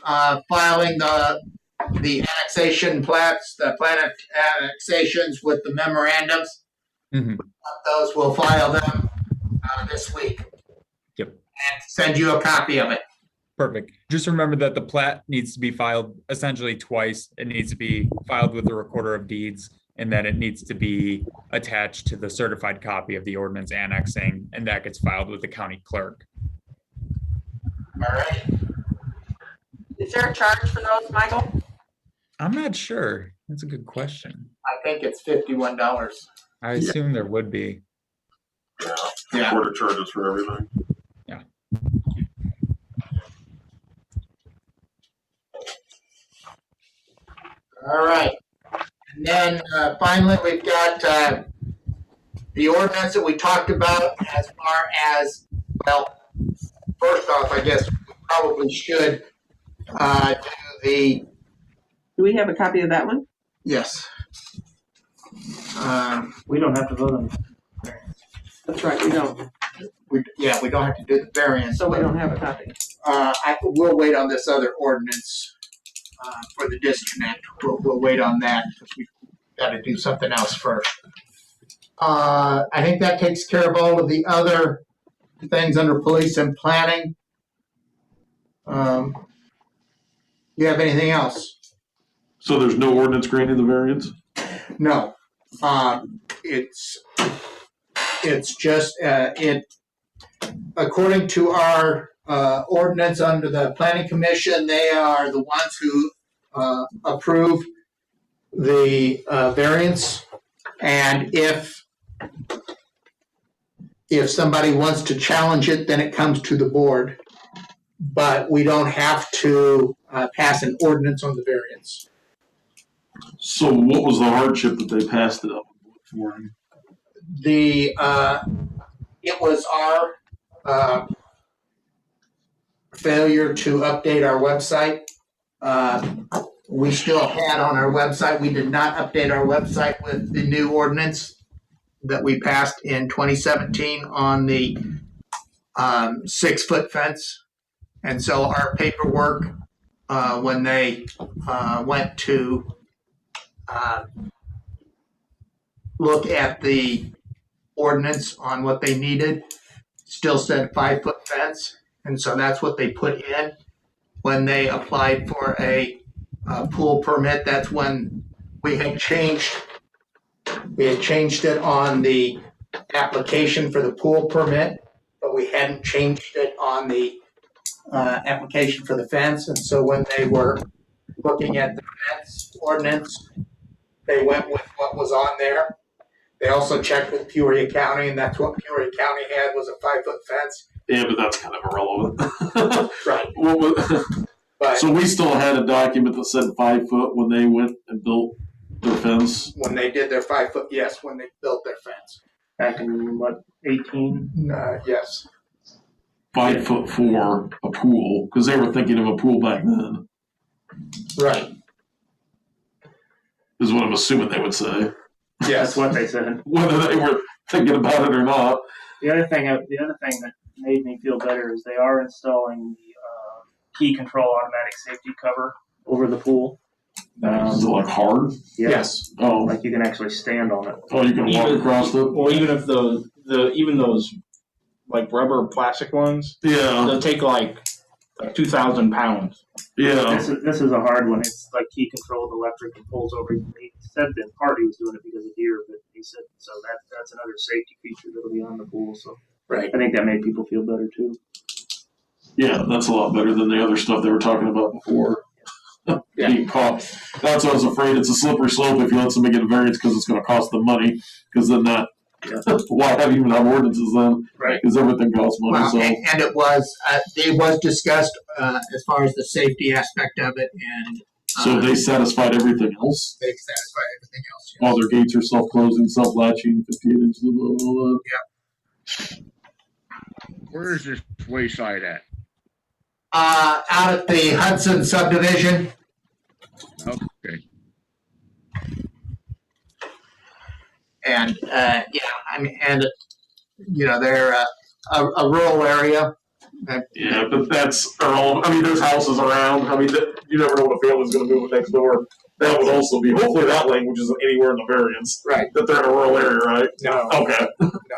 filing the annexation plats, the plat annexations with the memorandums. Mhm. Those, we'll file them this week. Yep. And send you a copy of it. Perfect. Just remember that the plat needs to be filed essentially twice. It needs to be filed with the recorder of deeds, and then it needs to be attached to the certified copy of the ordinance annexing, and that gets filed with the county clerk. All right. Is there a charge for those, Michael? I'm not sure. That's a good question. I think it's $51. I assume there would be. Yeah. Quarter charges for everything. Yeah. All right. And then finally, we've got the ordinance that we talked about as far as, well, first off, I guess we probably should do the, Do we have a copy of that one? yes. We don't have to vote on it. That's right, we don't. We don't have to do the variance. So we don't have a copy. We'll wait on this other ordinance for the disconnect. We'll wait on that because we've got to do something else first. I think that takes care of all of the other things under police and planning. You have anything else? So there's no ordinance granting the variance? No. It's just according to our ordinance under the planning commission, they are the ones who approve the variance. And if somebody wants to challenge it, then it comes to the board. But we don't have to pass an ordinance on the variance. So what was the hardship that they passed it up for? It was our failure to update our website. We still had on our website, we did not update our website with the new ordinance that we passed in 2017 on the 6-foot fence. And so our paperwork, when they went to look at the ordinance on what they needed, still said 5-foot fence. And so that's what they put in when they applied for a pool permit. That's when we had changed it on the application for the pool permit, but we hadn't changed it on the application for the fence. And so when they were looking at the fence ordinance, they went with what was on there. They also checked with Peoria County, and that's what Peoria County had, was a 5-foot fence. Yeah, but that's kind of irrelevant. Right. But So we still had a document that said 5 foot when they went and built their fence? when they did their 5-foot, yes, when they built their fence. Back in what, 18? Yes. 5 foot for a pool, because they were thinking of a pool back then, Right. is what I'm assuming they would say. That's Yes. what they said. Whether they were thinking about it or not. The other thing that made me feel better is they are installing key control automatic safety cover over the pool. Is it like hard? Yes. Oh, Like you can actually stand on it. oh, you can walk Even- across it? Or even if even those like rubber plastic ones, Yeah, they'll take like 2,000 pounds. yeah. This is a hard one. It's like key controlled electric and pulls over. He said in part he was doing it because of deer, but he said so that's another safety feature that'll be on the pool. So Right. I think that made people feel better too. Yeah, that's a lot better than the other stuff they were talking about before. Being caught. That's what I was afraid. It's a slippery slope if you let somebody get a variance because it's going to cost them money. Because then that, why have even have ordinances then? Right. Because everything costs money. Well, So and it was discussed as far as the safety aspect of it, and so they satisfied everything else. they satisfied everything else. Yes. All their gates are self-closing, self-latching, 58 inches, blah, blah, blah. Where is this wayside at? Out at the Hudson subdivision. Okay. And they're a rural area. Yeah, but that's all. I mean, there's houses around. I mean, you never know what a family's going to move next door. That would also be. Hopefully, that language isn't anywhere in the variance. Right. That they're in a rural area, right? No. Okay.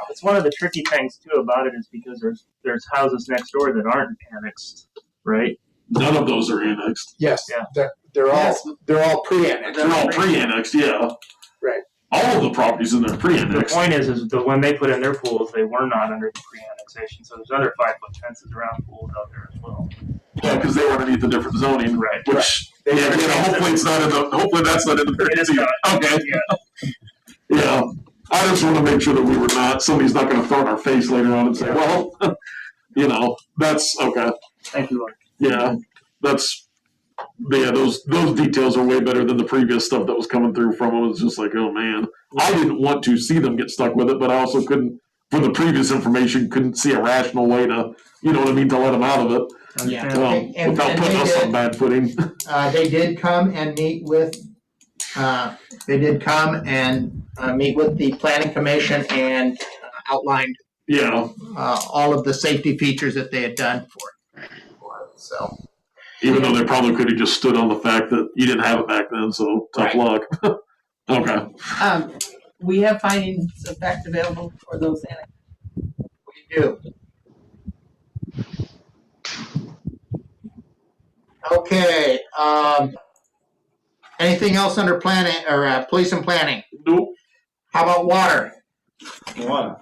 It's one of the tricky things too about it is because there's houses next door that aren't annexed, right? None of those are annexed. Yes. Yeah. They're all pre-annexed. They're all pre-annexed. Yeah. Right. All of the properties in there are The pre-annexed. point is the when they put in their pools, they were not under the pre-annexation. So there's other 5-foot fences around pools out there as well. Yeah, because they were underneath the different zoning. Right. Which, hopefully it's not in the. Hopefully that's not in the variance either. Okay. Yeah. I just want to make sure that somebody's not going to throw it in our face later on and say, well, that's okay. Thank you, Lord. Yeah, those details are way better than the previous stuff that was coming through from them. It's just like, oh man, I didn't want to see them get stuck with it, but I also couldn't, for the previous information, couldn't see a rational way to, to let them out of it. Yeah. Understand? Without putting us on bad footing. They did come and meet with. Meet with the planning commission and outlined Yeah, all of the safety features that they had done for it. So. even though they probably could have just stood on the fact that you didn't have it back then, so tough luck. Okay. We have findings of fact available for those annexes. We do. Okay, anything else under planning or police and planning? Nope. How about water? Water.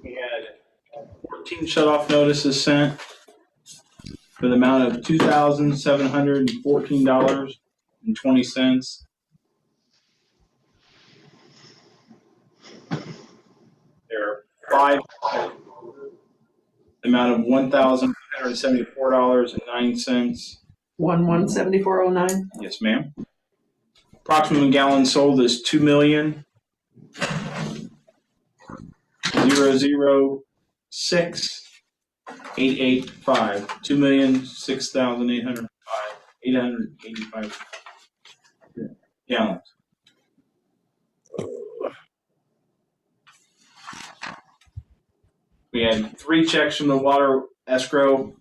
We had 14 shut-off notices sent for the amount of $2,714.20. There are 5 the amount of $1,374.09. 117409. Yes, ma'am. Approximate gallons sold is 2,000,68885. 2,006,885 gallons. We had 3 checks from the water escrow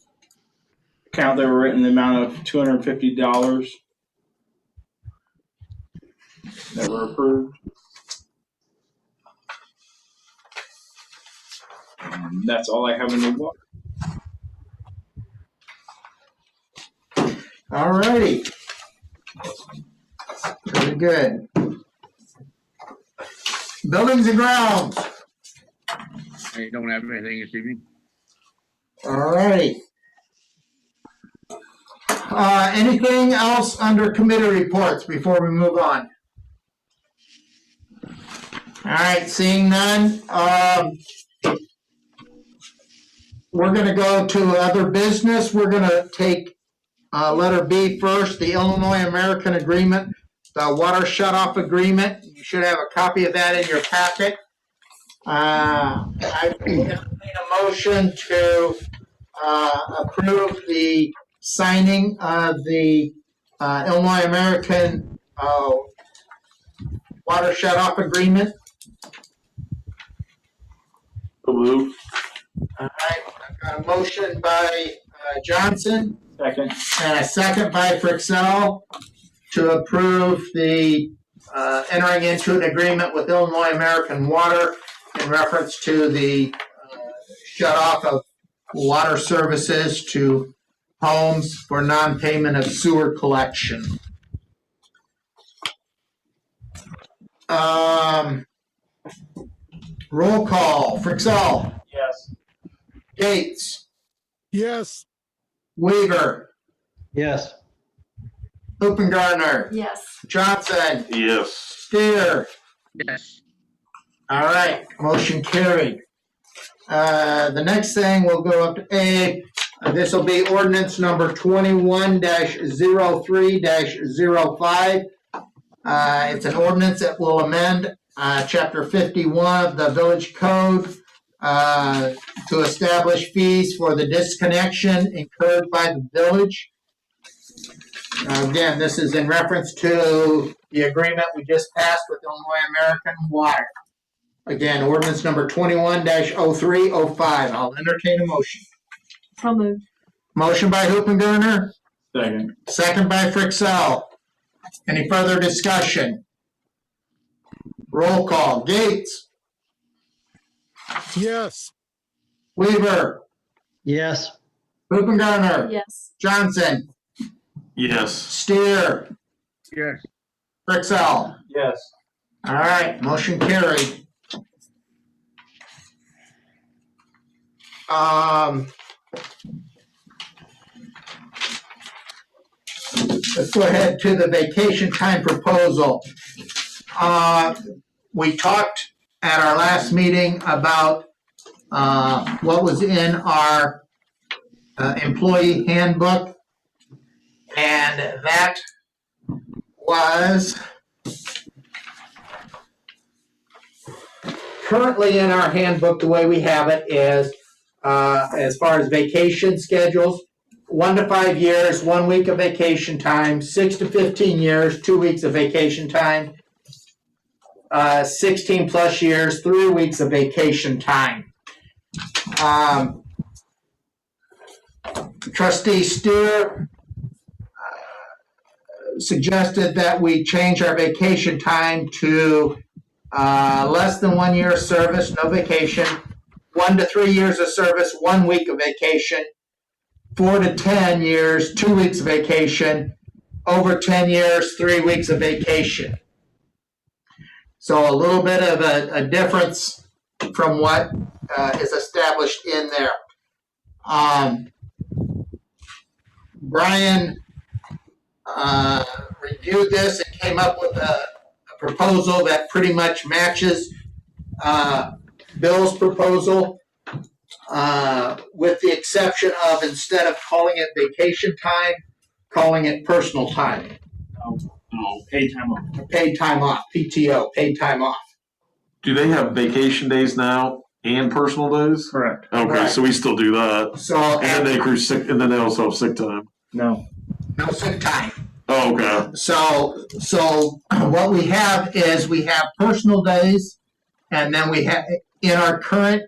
account that were written in the amount of $250 that were approved. That's all I have in the water. All righty. Very good. Buildings and grounds. I don't have anything this evening. All righty. Anything else under committee reports before we move on? All right, seeing none, we're going to go to other business. We're going to take letter B first, the Illinois American Agreement, the water shutoff agreement. You should have a copy of that in your packet. I made a motion to approve the signing of the Illinois American water shutoff agreement. So moved. All right, I've got a motion by Johnson Second. and a second by Frixell to approve the entering into an agreement with Illinois American Water in reference to the shut off of water services to homes for non-payment of sewer collection. Roll call. Frixell. Yes. Gates. Yes. Weaver. Yes. Hoopengartner. Yes. Johnson. Yes. Steer. Yes. All right, motion carried. The next thing, we'll go up to A. This will be ordinance number 21-03-05. It's an ordinance that will amend Chapter 51 of the Village Code to establish fees for the disconnection incurred by the village. Again, this is in reference to the agreement we just passed with Illinois American Water. Again, ordinance number 21-03-05. I'll entertain a motion. So moved. Motion by Hoopengartner, Second. second by Frixell. Any further discussion? Roll call. Gates. Yes. Weaver. Yes. Hoopengartner. Yes. Johnson. Yes. Steer. Yes. Frixell. Yes. All right, motion carried. Let's go ahead to the vacation time proposal. We talked at our last meeting about what was in our employee handbook, and that was currently in our handbook. The way we have it is as far as vacation schedules, 1 to 5 years, 1 week of vacation time, 6 to 15 years, 2 weeks of vacation time, 16 plus years, 3 weeks of vacation time. Trustee Steer suggested that we change our vacation time to less than 1 year of service, no vacation, 1 to 3 years of service, 1 week of vacation, 4 to 10 years, 2 weeks of vacation, over 10 years, 3 weeks of vacation. So a little bit of a difference from what is established in there. Brian reviewed this and came up with a proposal that pretty much matches Bill's proposal, with the exception of, instead of calling it vacation time, calling it personal time. No, paid time off. Paid time off, PTO, paid time off. Do they have vacation days now and personal days? Correct. Okay, Right. so we still do that. So, And then they accrue sick, and then they also have sick time. No. no sick time. Oh, okay. So what we have is we have personal days, and then we have, in our current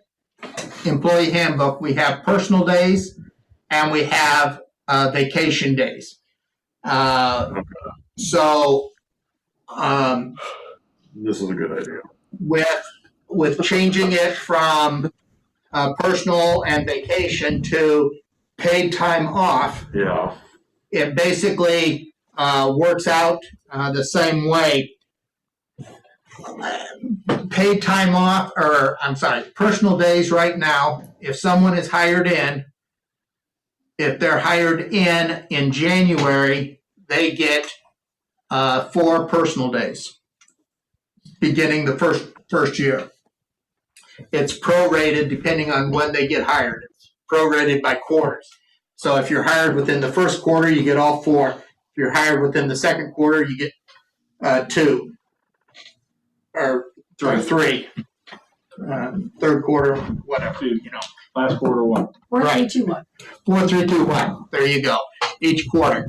employee handbook, we have personal days and we have vacation days. So This is a good idea. with changing it from personal and vacation to paid time off, Yeah. it basically works out the same way. Paid time off, or I'm sorry, personal days right now, if someone is hired in, if they're hired in January, they get 4 personal days beginning the first year. It's prorated depending on when they get hired. It's prorated by quarters. So if you're hired within the first quarter, you get all 4. If you're hired within the second quarter, you get 2 or 3. Third quarter, whatever, you know. Last quarter 1. 4, 3, Right. 2, 1. 4, 3, 2, 1. There you go. Each quarter.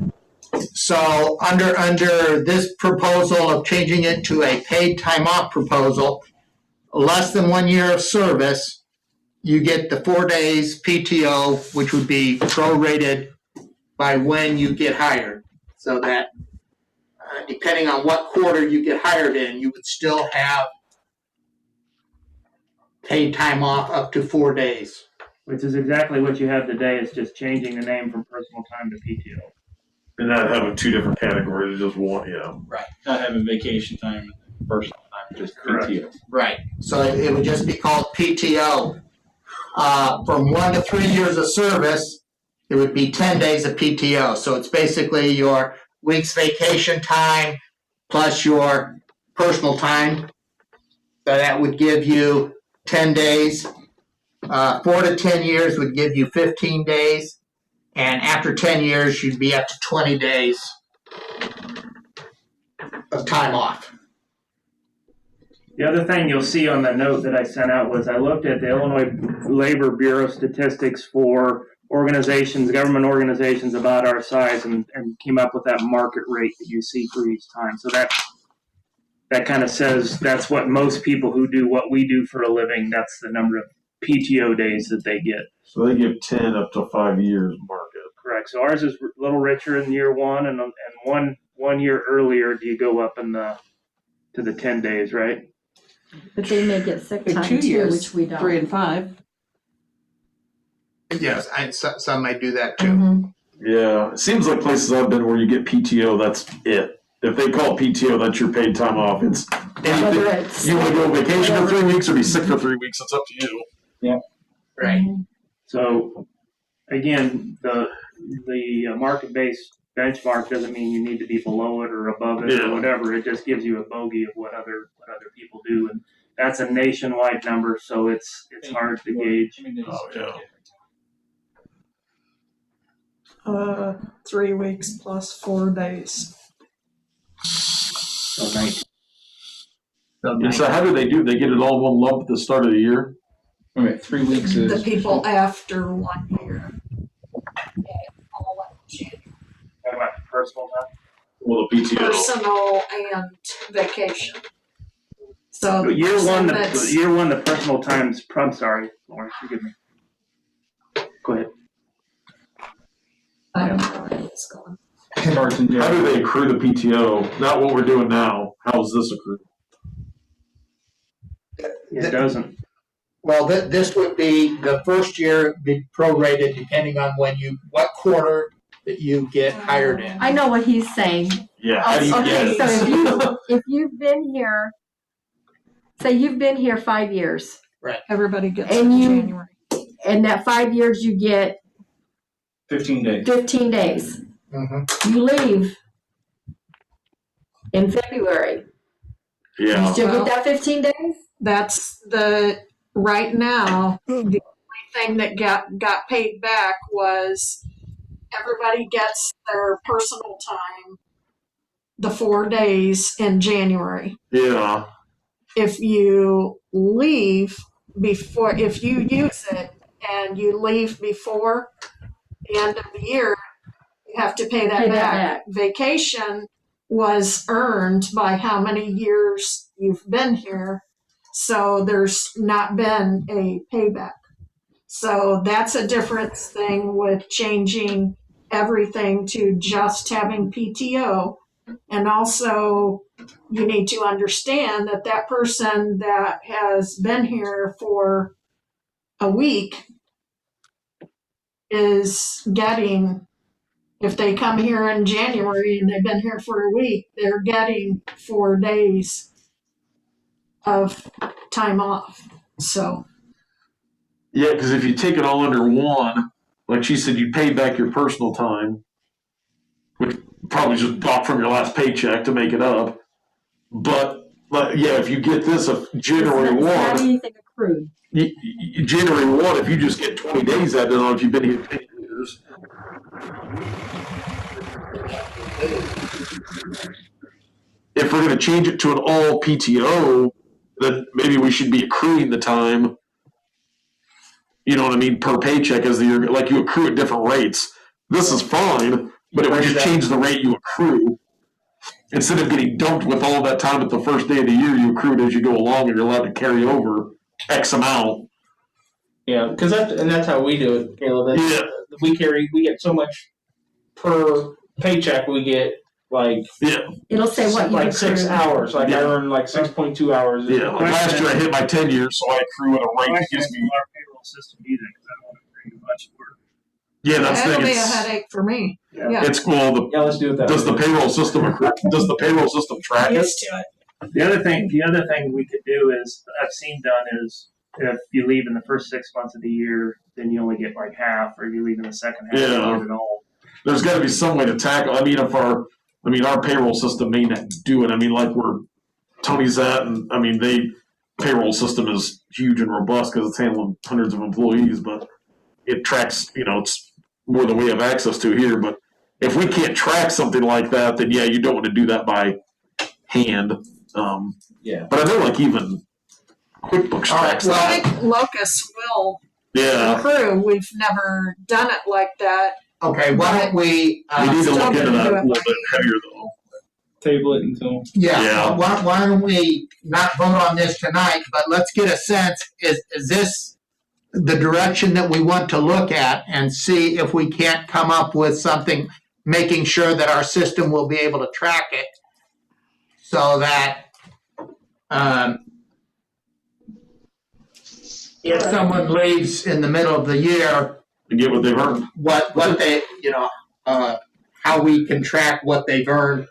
So under this proposal of changing it to a paid time off proposal, less than 1 year of service, you get the 4 days PTO, which would be prorated by when you get hired. So that depending on what quarter you get hired in, you would still have paid time off up to 4 days. Which is exactly what you have today. It's just changing the name from personal time to PTO. And not having two different categories, just one, yeah. Right. Not having vacation time, personal time, just Correct. PTO. Right. So it would just be called PTO. From 1 to 3 years of service, it would be 10 days of PTO. So it's basically your week's vacation time plus your personal time. So that would give you 10 days. 4 to 10 years would give you 15 days. And after 10 years, you'd be up to 20 days of time off. The other thing you'll see on the note that I sent out was I looked at the Illinois Labor Bureau statistics for organizations, government organizations about our size, and came up with that market rate that you see for each time. So that kind of says that's what most people who do what we do for a living, that's the number of PTO days that they get. So they give 10 up to 5 years market. Correct. So ours is a little richer in year one, and one year earlier do you go up to the 10 days, right? But they may get sick time 2 too, years, which we don't. 3 and 5. Yes, some may do that too. Mhm. Yeah, it seems like places I've been where you get PTO, that's it. If they call it PTO, that's your paid time off. It's Whether anything. it's You want to go on vacation for 3 weeks or be sick for 3 weeks, it's up to you. Right. So again, the market-based benchmark doesn't mean you need to be below it or above it Yeah. or whatever. It just gives you a bogey of what other people do, and that's a nationwide number, so it's hard to gauge. Oh, yeah. 3 weeks plus 4 days. So 19. And so how do they do? They get it all in one lump at the start of the year? Wait a minute, 3 weeks The is. people after 1 year. All in January. Talking about personal time. Well, the PTO. Personal and vacation. So So year one, that's- the personal times. I'm sorry, Lauren, forgive me. Go ahead. I don't know where it's going. Starts in How do January. they accrue the PTO? Not what we're doing now. How is this accrued? It doesn't. Well, this would be the first year be prorated depending on what quarter that you get hired in. I know what he's saying. Yeah, how do you get Okay, it? so if you've been here, say you've been here 5 years, Everybody gets it And in you- January. and that 5 years you get 15 days. 15 days. Mhm. You leave in February. You Yeah. still Well- get that 15 days? That's right now, the only thing that got paid back was everybody gets their personal time the 4 days in January. Yeah. If you leave if you use it and you leave before the end of the year, you have to pay that Pay that back. Vacation was earned by how many years you've been here. So there's not been a payback. So that's a different thing with changing everything to just having PTO. And also, you need to understand that that person that has been here for a week is getting, if they come here in January and they've been here for a week, they're getting 4 days of time off. So, Yeah, because if you take it all under one, like she said, you pay back your personal time, which probably just bought from your last paycheck to make it up. But yeah, if you get this of January It's not 1, anything accrued. January 1, if you just get 20 days, I don't know if you've been here 10 years. If we're going to change it to an all PTO, then maybe we should be accruing the time, you know what I mean, per paycheck as the year, like you accrue at different rates. This is fine, but it would just change the rate you accrue. Instead of getting dumped with all that time at the first day of the year, you accrue it as you go along and you're allowed to carry over X amount. Yeah, because that's how we do it, Caleb. Yeah. We get so much per paycheck. We get like It'll say what you like 6 accrued. hours. Like I Yeah. earn like 6.2 hours. Yeah, like last year I hit my 10 years, so I accrue at a rate that gives me. Our payroll system either, because I don't want to bring much work. Yeah, that's the That'll thing. be a headache for me. Yeah. It's cool. Yeah, let's do it that Does way. the payroll system accrue? Does the payroll system track it? Used to it. The other thing we could do is, I've seen done is, if you leave in the first 6 months of the year, then you only get like half, or you leave in the second half, Yeah. you get it all. There's got to be some way to tackle. I mean, our payroll system may not do it. I mean, like where Tony's at, and I mean, payroll system is huge and robust because it's handling hundreds of employees, but it tracks. It's more than we have access to here. But if we can't track something like that, then yeah, you don't want to do that by hand. Yeah. But I know, like even QuickBooks tracks I that. think Locust will Yeah. accrue. We've never done it like that. Okay, why don't we, We need to Still look into gonna that a do it little by bit heavier though. Table it until. Yeah. why don't we not vote on this tonight, but let's get a sense, is this the direction that we want to look at and see if we can't come up with something, making sure that our system will be able to track it so that if someone leaves in the middle of the year, To get what they've earned. what they, how we can track what they've earned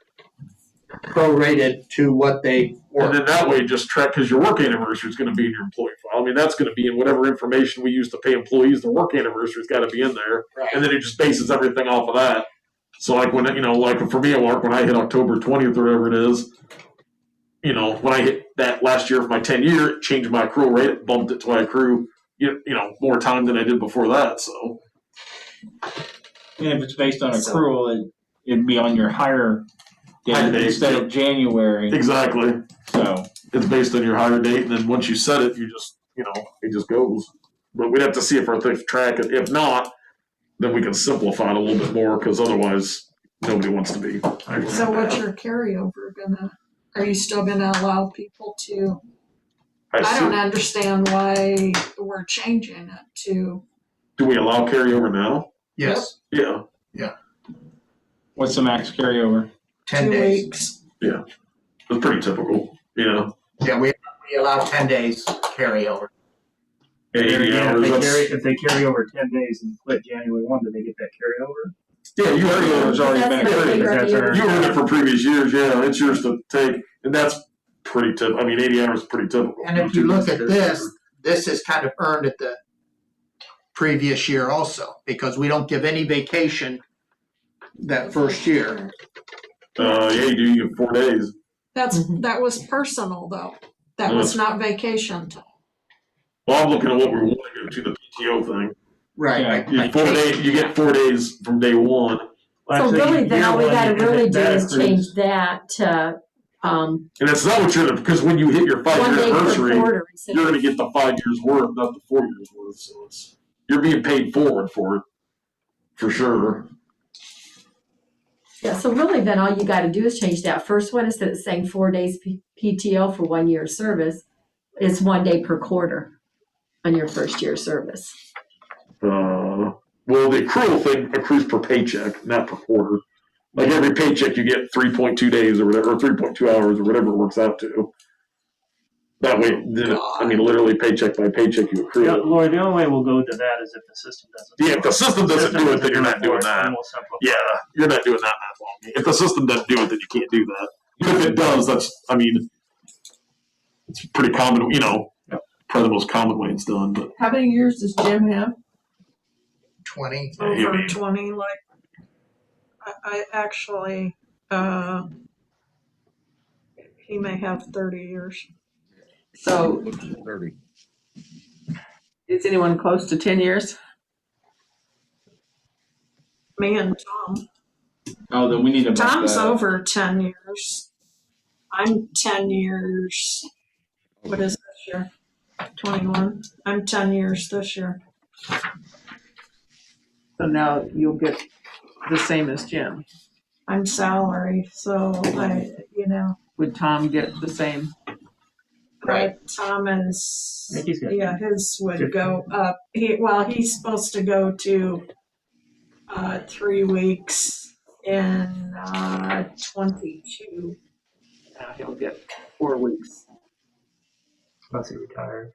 prorated to what they And worked. then that way, just track, because your work anniversary is going to be in your employee file. I mean, that's going to be in whatever information we use to pay employees. The work anniversary's got to be in there, Right. and then it just bases everything off of that. So, like when like for me at work, when I hit October 20th or whatever it is, when I hit that last year of my 10-year, it changed my accrual rate, it bumped it to I accrue, more time than I did before that. So, And if it's based on accrual, it'd be on your higher Higher date date, instead yeah. of January. exactly, So it's based on your hire date, and then once you set it, you just, it just goes. But we'd have to see if our things track it. If not, then we can simplify it a little bit more, because otherwise nobody wants to be. So what's your carryover gonna, are you still gonna allow people to, I don't understand why we're changing it to, Do we allow carryover now? Yes, Yeah. what's the max carryover? 10 2 days. weeks? It's pretty typical. Yeah, We allow 10 days carryover. 80 hours. If they carry over 10 days and quit January 1, do they get that carryover? Yeah, you carryover's already been That's what they carried. already earned. You earned it from previous years. Yeah, it's yours to take, and that's pretty typical. I mean, 80 hours is pretty typical. And if you look at this is kind of earned at the previous year also, because we don't give any vacation that first year. Yeah, you do. You get 4 days. That was personal though. That was not vacation time. Well, I'm looking at what we want to go to the PTO thing. Right. Yeah. You get 4 days. You get 4 days from day one. So really, then all we gotta really do is change that to, And that's not what you're, because when you hit your 5-year 1 day per anniversary, quarter. you're going to get the 5 years worth, not the 4 years worth. So you're being paid forward for it, for sure. Yeah, so really then all you gotta do is change that first one, instead of saying 4 days PTO for 1 year service, it's 1 day per quarter on your first year service. Well, the accrual thing accrues per paycheck, not per quarter. Like every paycheck, you get 3.2 days or whatever, or 3.2 hours or whatever it works out to. That way, then literally paycheck by paycheck, you accrue Yeah, it. Lori, the only way we'll go to that is if the system doesn't. Yeah, if the system doesn't do it, then you're not doing that. Then we'll simplify. Yeah, you're not doing that long. If the system doesn't do it, then you can't do that. But if it does, it's pretty common, probably the most common way it's done. But How many years does Jim have? 20. Over 20, like, I actually, he may have 30 years. So 30. is anyone close to 10 years? Me and Tom. Oh, then we need to. Tom's over 10 years. I'm 10 years. What is this year? 21. I'm 10 years this year. So now you'll get the same as Jim. I'm salary, so Would Tom get the same? Right. Thomas, I think he's got- yeah, his would go up. He's supposed to go to 3 weeks in 22. He'll get 4 weeks. Plus he retired.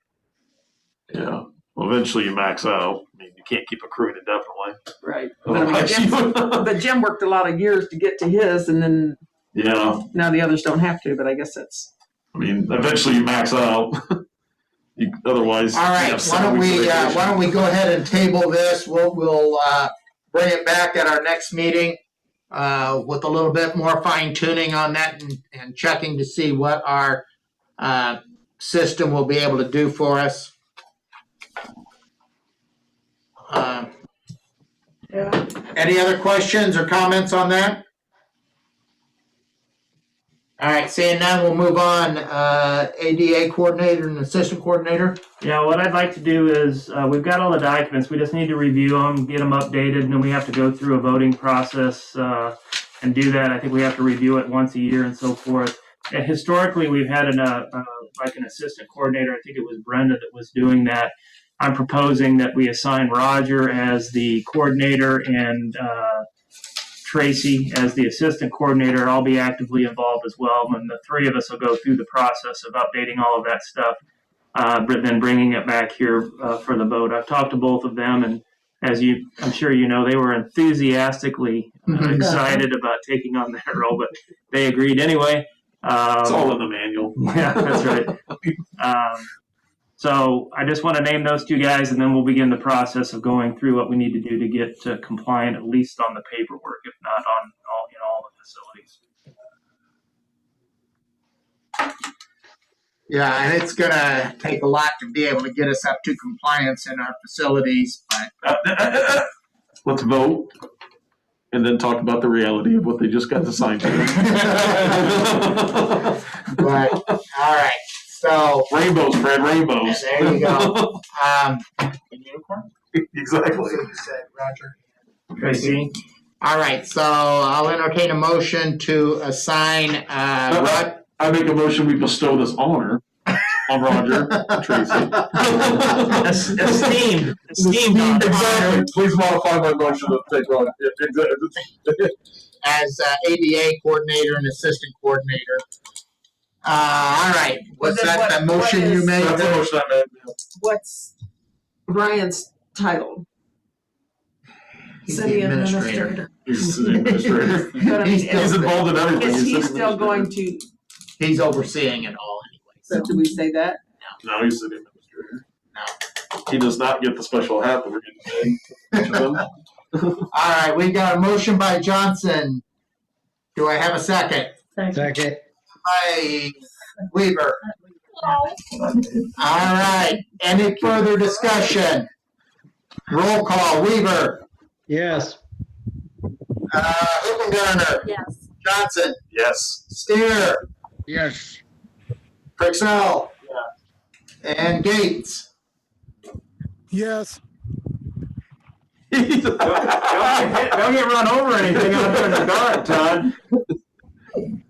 Yeah. Well, eventually you max out. I mean, you can't keep accruing indefinitely. Right. Otherwise But Jim worked a lot of years to get to his, and then yeah. now the others don't have to, but I guess that's. I mean, eventually you max out. Otherwise. All right, why don't we go ahead and table this? We'll bring it back at our next meeting with a little bit more fine tuning on that and checking to see what our system will be able to do for us. Yeah. Any other questions or comments on that? All right, seeing none, we'll move on. ADA coordinator and assistant coordinator. Yeah, what I'd like to do is, we've got all the documents, we just need to review them, get them updated, and then we have to go through a voting process and do that. I think we have to review it once a year and so forth. And historically, we've had an assistant coordinator, I think it was Brenda that was doing that. I'm proposing that we assign Roger as the coordinator and Tracy as the assistant coordinator. I'll be actively involved as well, and the three of us will go through the process of updating all of that stuff, but then bringing it back here for the vote. I've talked to both of them, and I'm sure you know, they were enthusiastically excited about taking on that role, but they agreed anyway. It's all in the manual. Yeah, that's right. So I just want to name those two guys, and then we'll begin the process of going through what we need to do to get compliant, at least on the paperwork, if not on all the facilities. Yeah, and it's gonna take a lot to be able to get us up to compliance in our facilities, but Let's vote and then talk about the reality of what they just got assigned to. but all right. So Rainbows, Fred, rainbows. there you go. Unicorn? Exactly. You said Roger. Tracy? All right, so I'll entertain a motion to assign I make a motion we bestow this honor on Roger and Tracy. Esteemed. Exactly. Please modify my motion to take Roger. as ADA coordinator and assistant coordinator. All right, was And then that the motion you made? That's the motion I made. What's Brian's title? He's City the administrator. He's the administrator. But I mean, He's involved in everything. Is he He's still going to, He's overseeing it all anyway. so do we say that? No, he's the administrator. No. He does not get the special hat that we're getting today. All right, we got a motion by Johnson. Do I have a second? Second. By Weaver. All right, any further discussion? Roll call, Weaver. Yes. Hoopengarner. Yes. Johnson. Yes. Yes. Steer. Pixel. And Gates. Yes. Don't get run over or anything out there in the dark, Todd.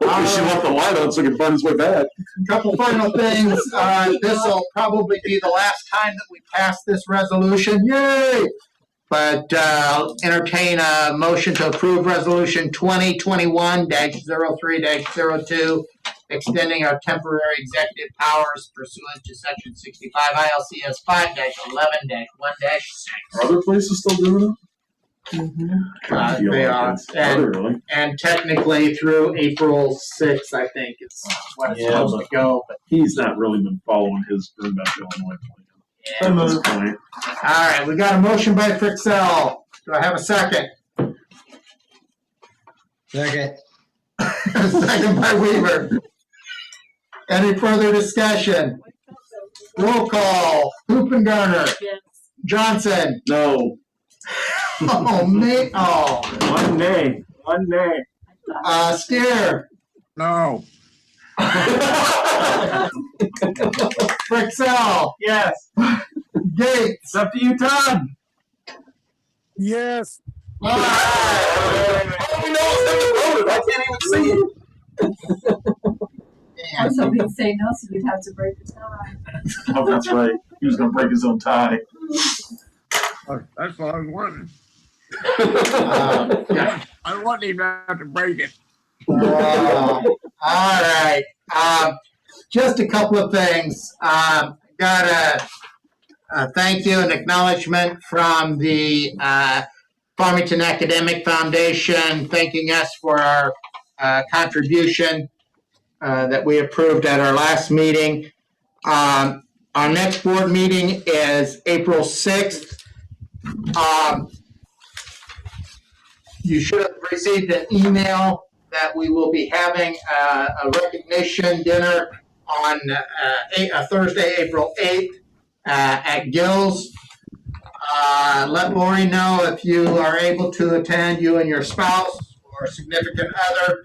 She left the light on so he can burn his way back. Couple final things. This will probably be the last time that we pass this resolution. Yay! But entertain a motion to approve resolution 2021-03-02, extending our temporary executive powers pursuant to section 65 ILCS 5-11-1-6. Are other places still doing They are. Really? And technically through April 6th, I think it's what it's supposed to go. But He's not really been following his bring back Illinois plan. yeah. At this point. All right, we got a motion by Frixell. Do I have a second? Second. Second by Weaver. Any further discussion? Roll call. Hoopengarner. Yes. Johnson. No. Oh, me. Oh. One day. Steer. No. Frixell. Yes. Gates. It's up to you, Todd. Yes. All right. Oh, no, I can't even see it. I was hoping he'd say no, so you'd have to break the tie. Oh, that's right. He was gonna break his own tie. That's what I was wanting. Yeah. I don't want him to have to break it. All right. Just a couple of things. Got a thank you and acknowledgement from the Farmington Academic Foundation, thanking us for our contribution that we approved at our last meeting. Our next board meeting is April 6th. You should have received an email that we will be having a recognition dinner on Thursday, April 8th at Gill's. Let Lori know if you are able to attend, you and your spouse or significant other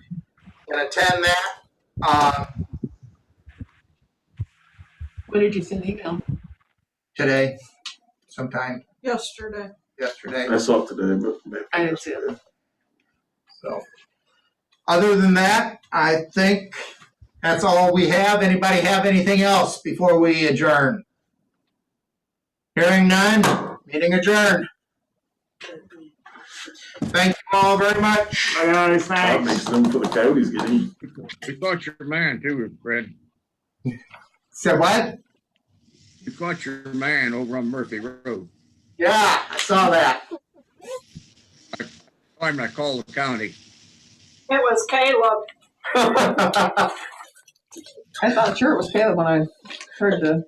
can attend that When did you send the email? today, sometime Yesterday. yesterday. I saw it today, but maybe. I didn't see it. So, other than that, I think that's all we have. Anybody have anything else before we adjourn? Hearing none, meeting adjourned. Thank you all very much. That makes them for the coyotes get eat. We caught your man too, Fred. Said what? You caught your man over on Murphy Road. Yeah, I saw that. I'm gonna call the county. It was Caleb. I thought sure it was Caleb when I heard the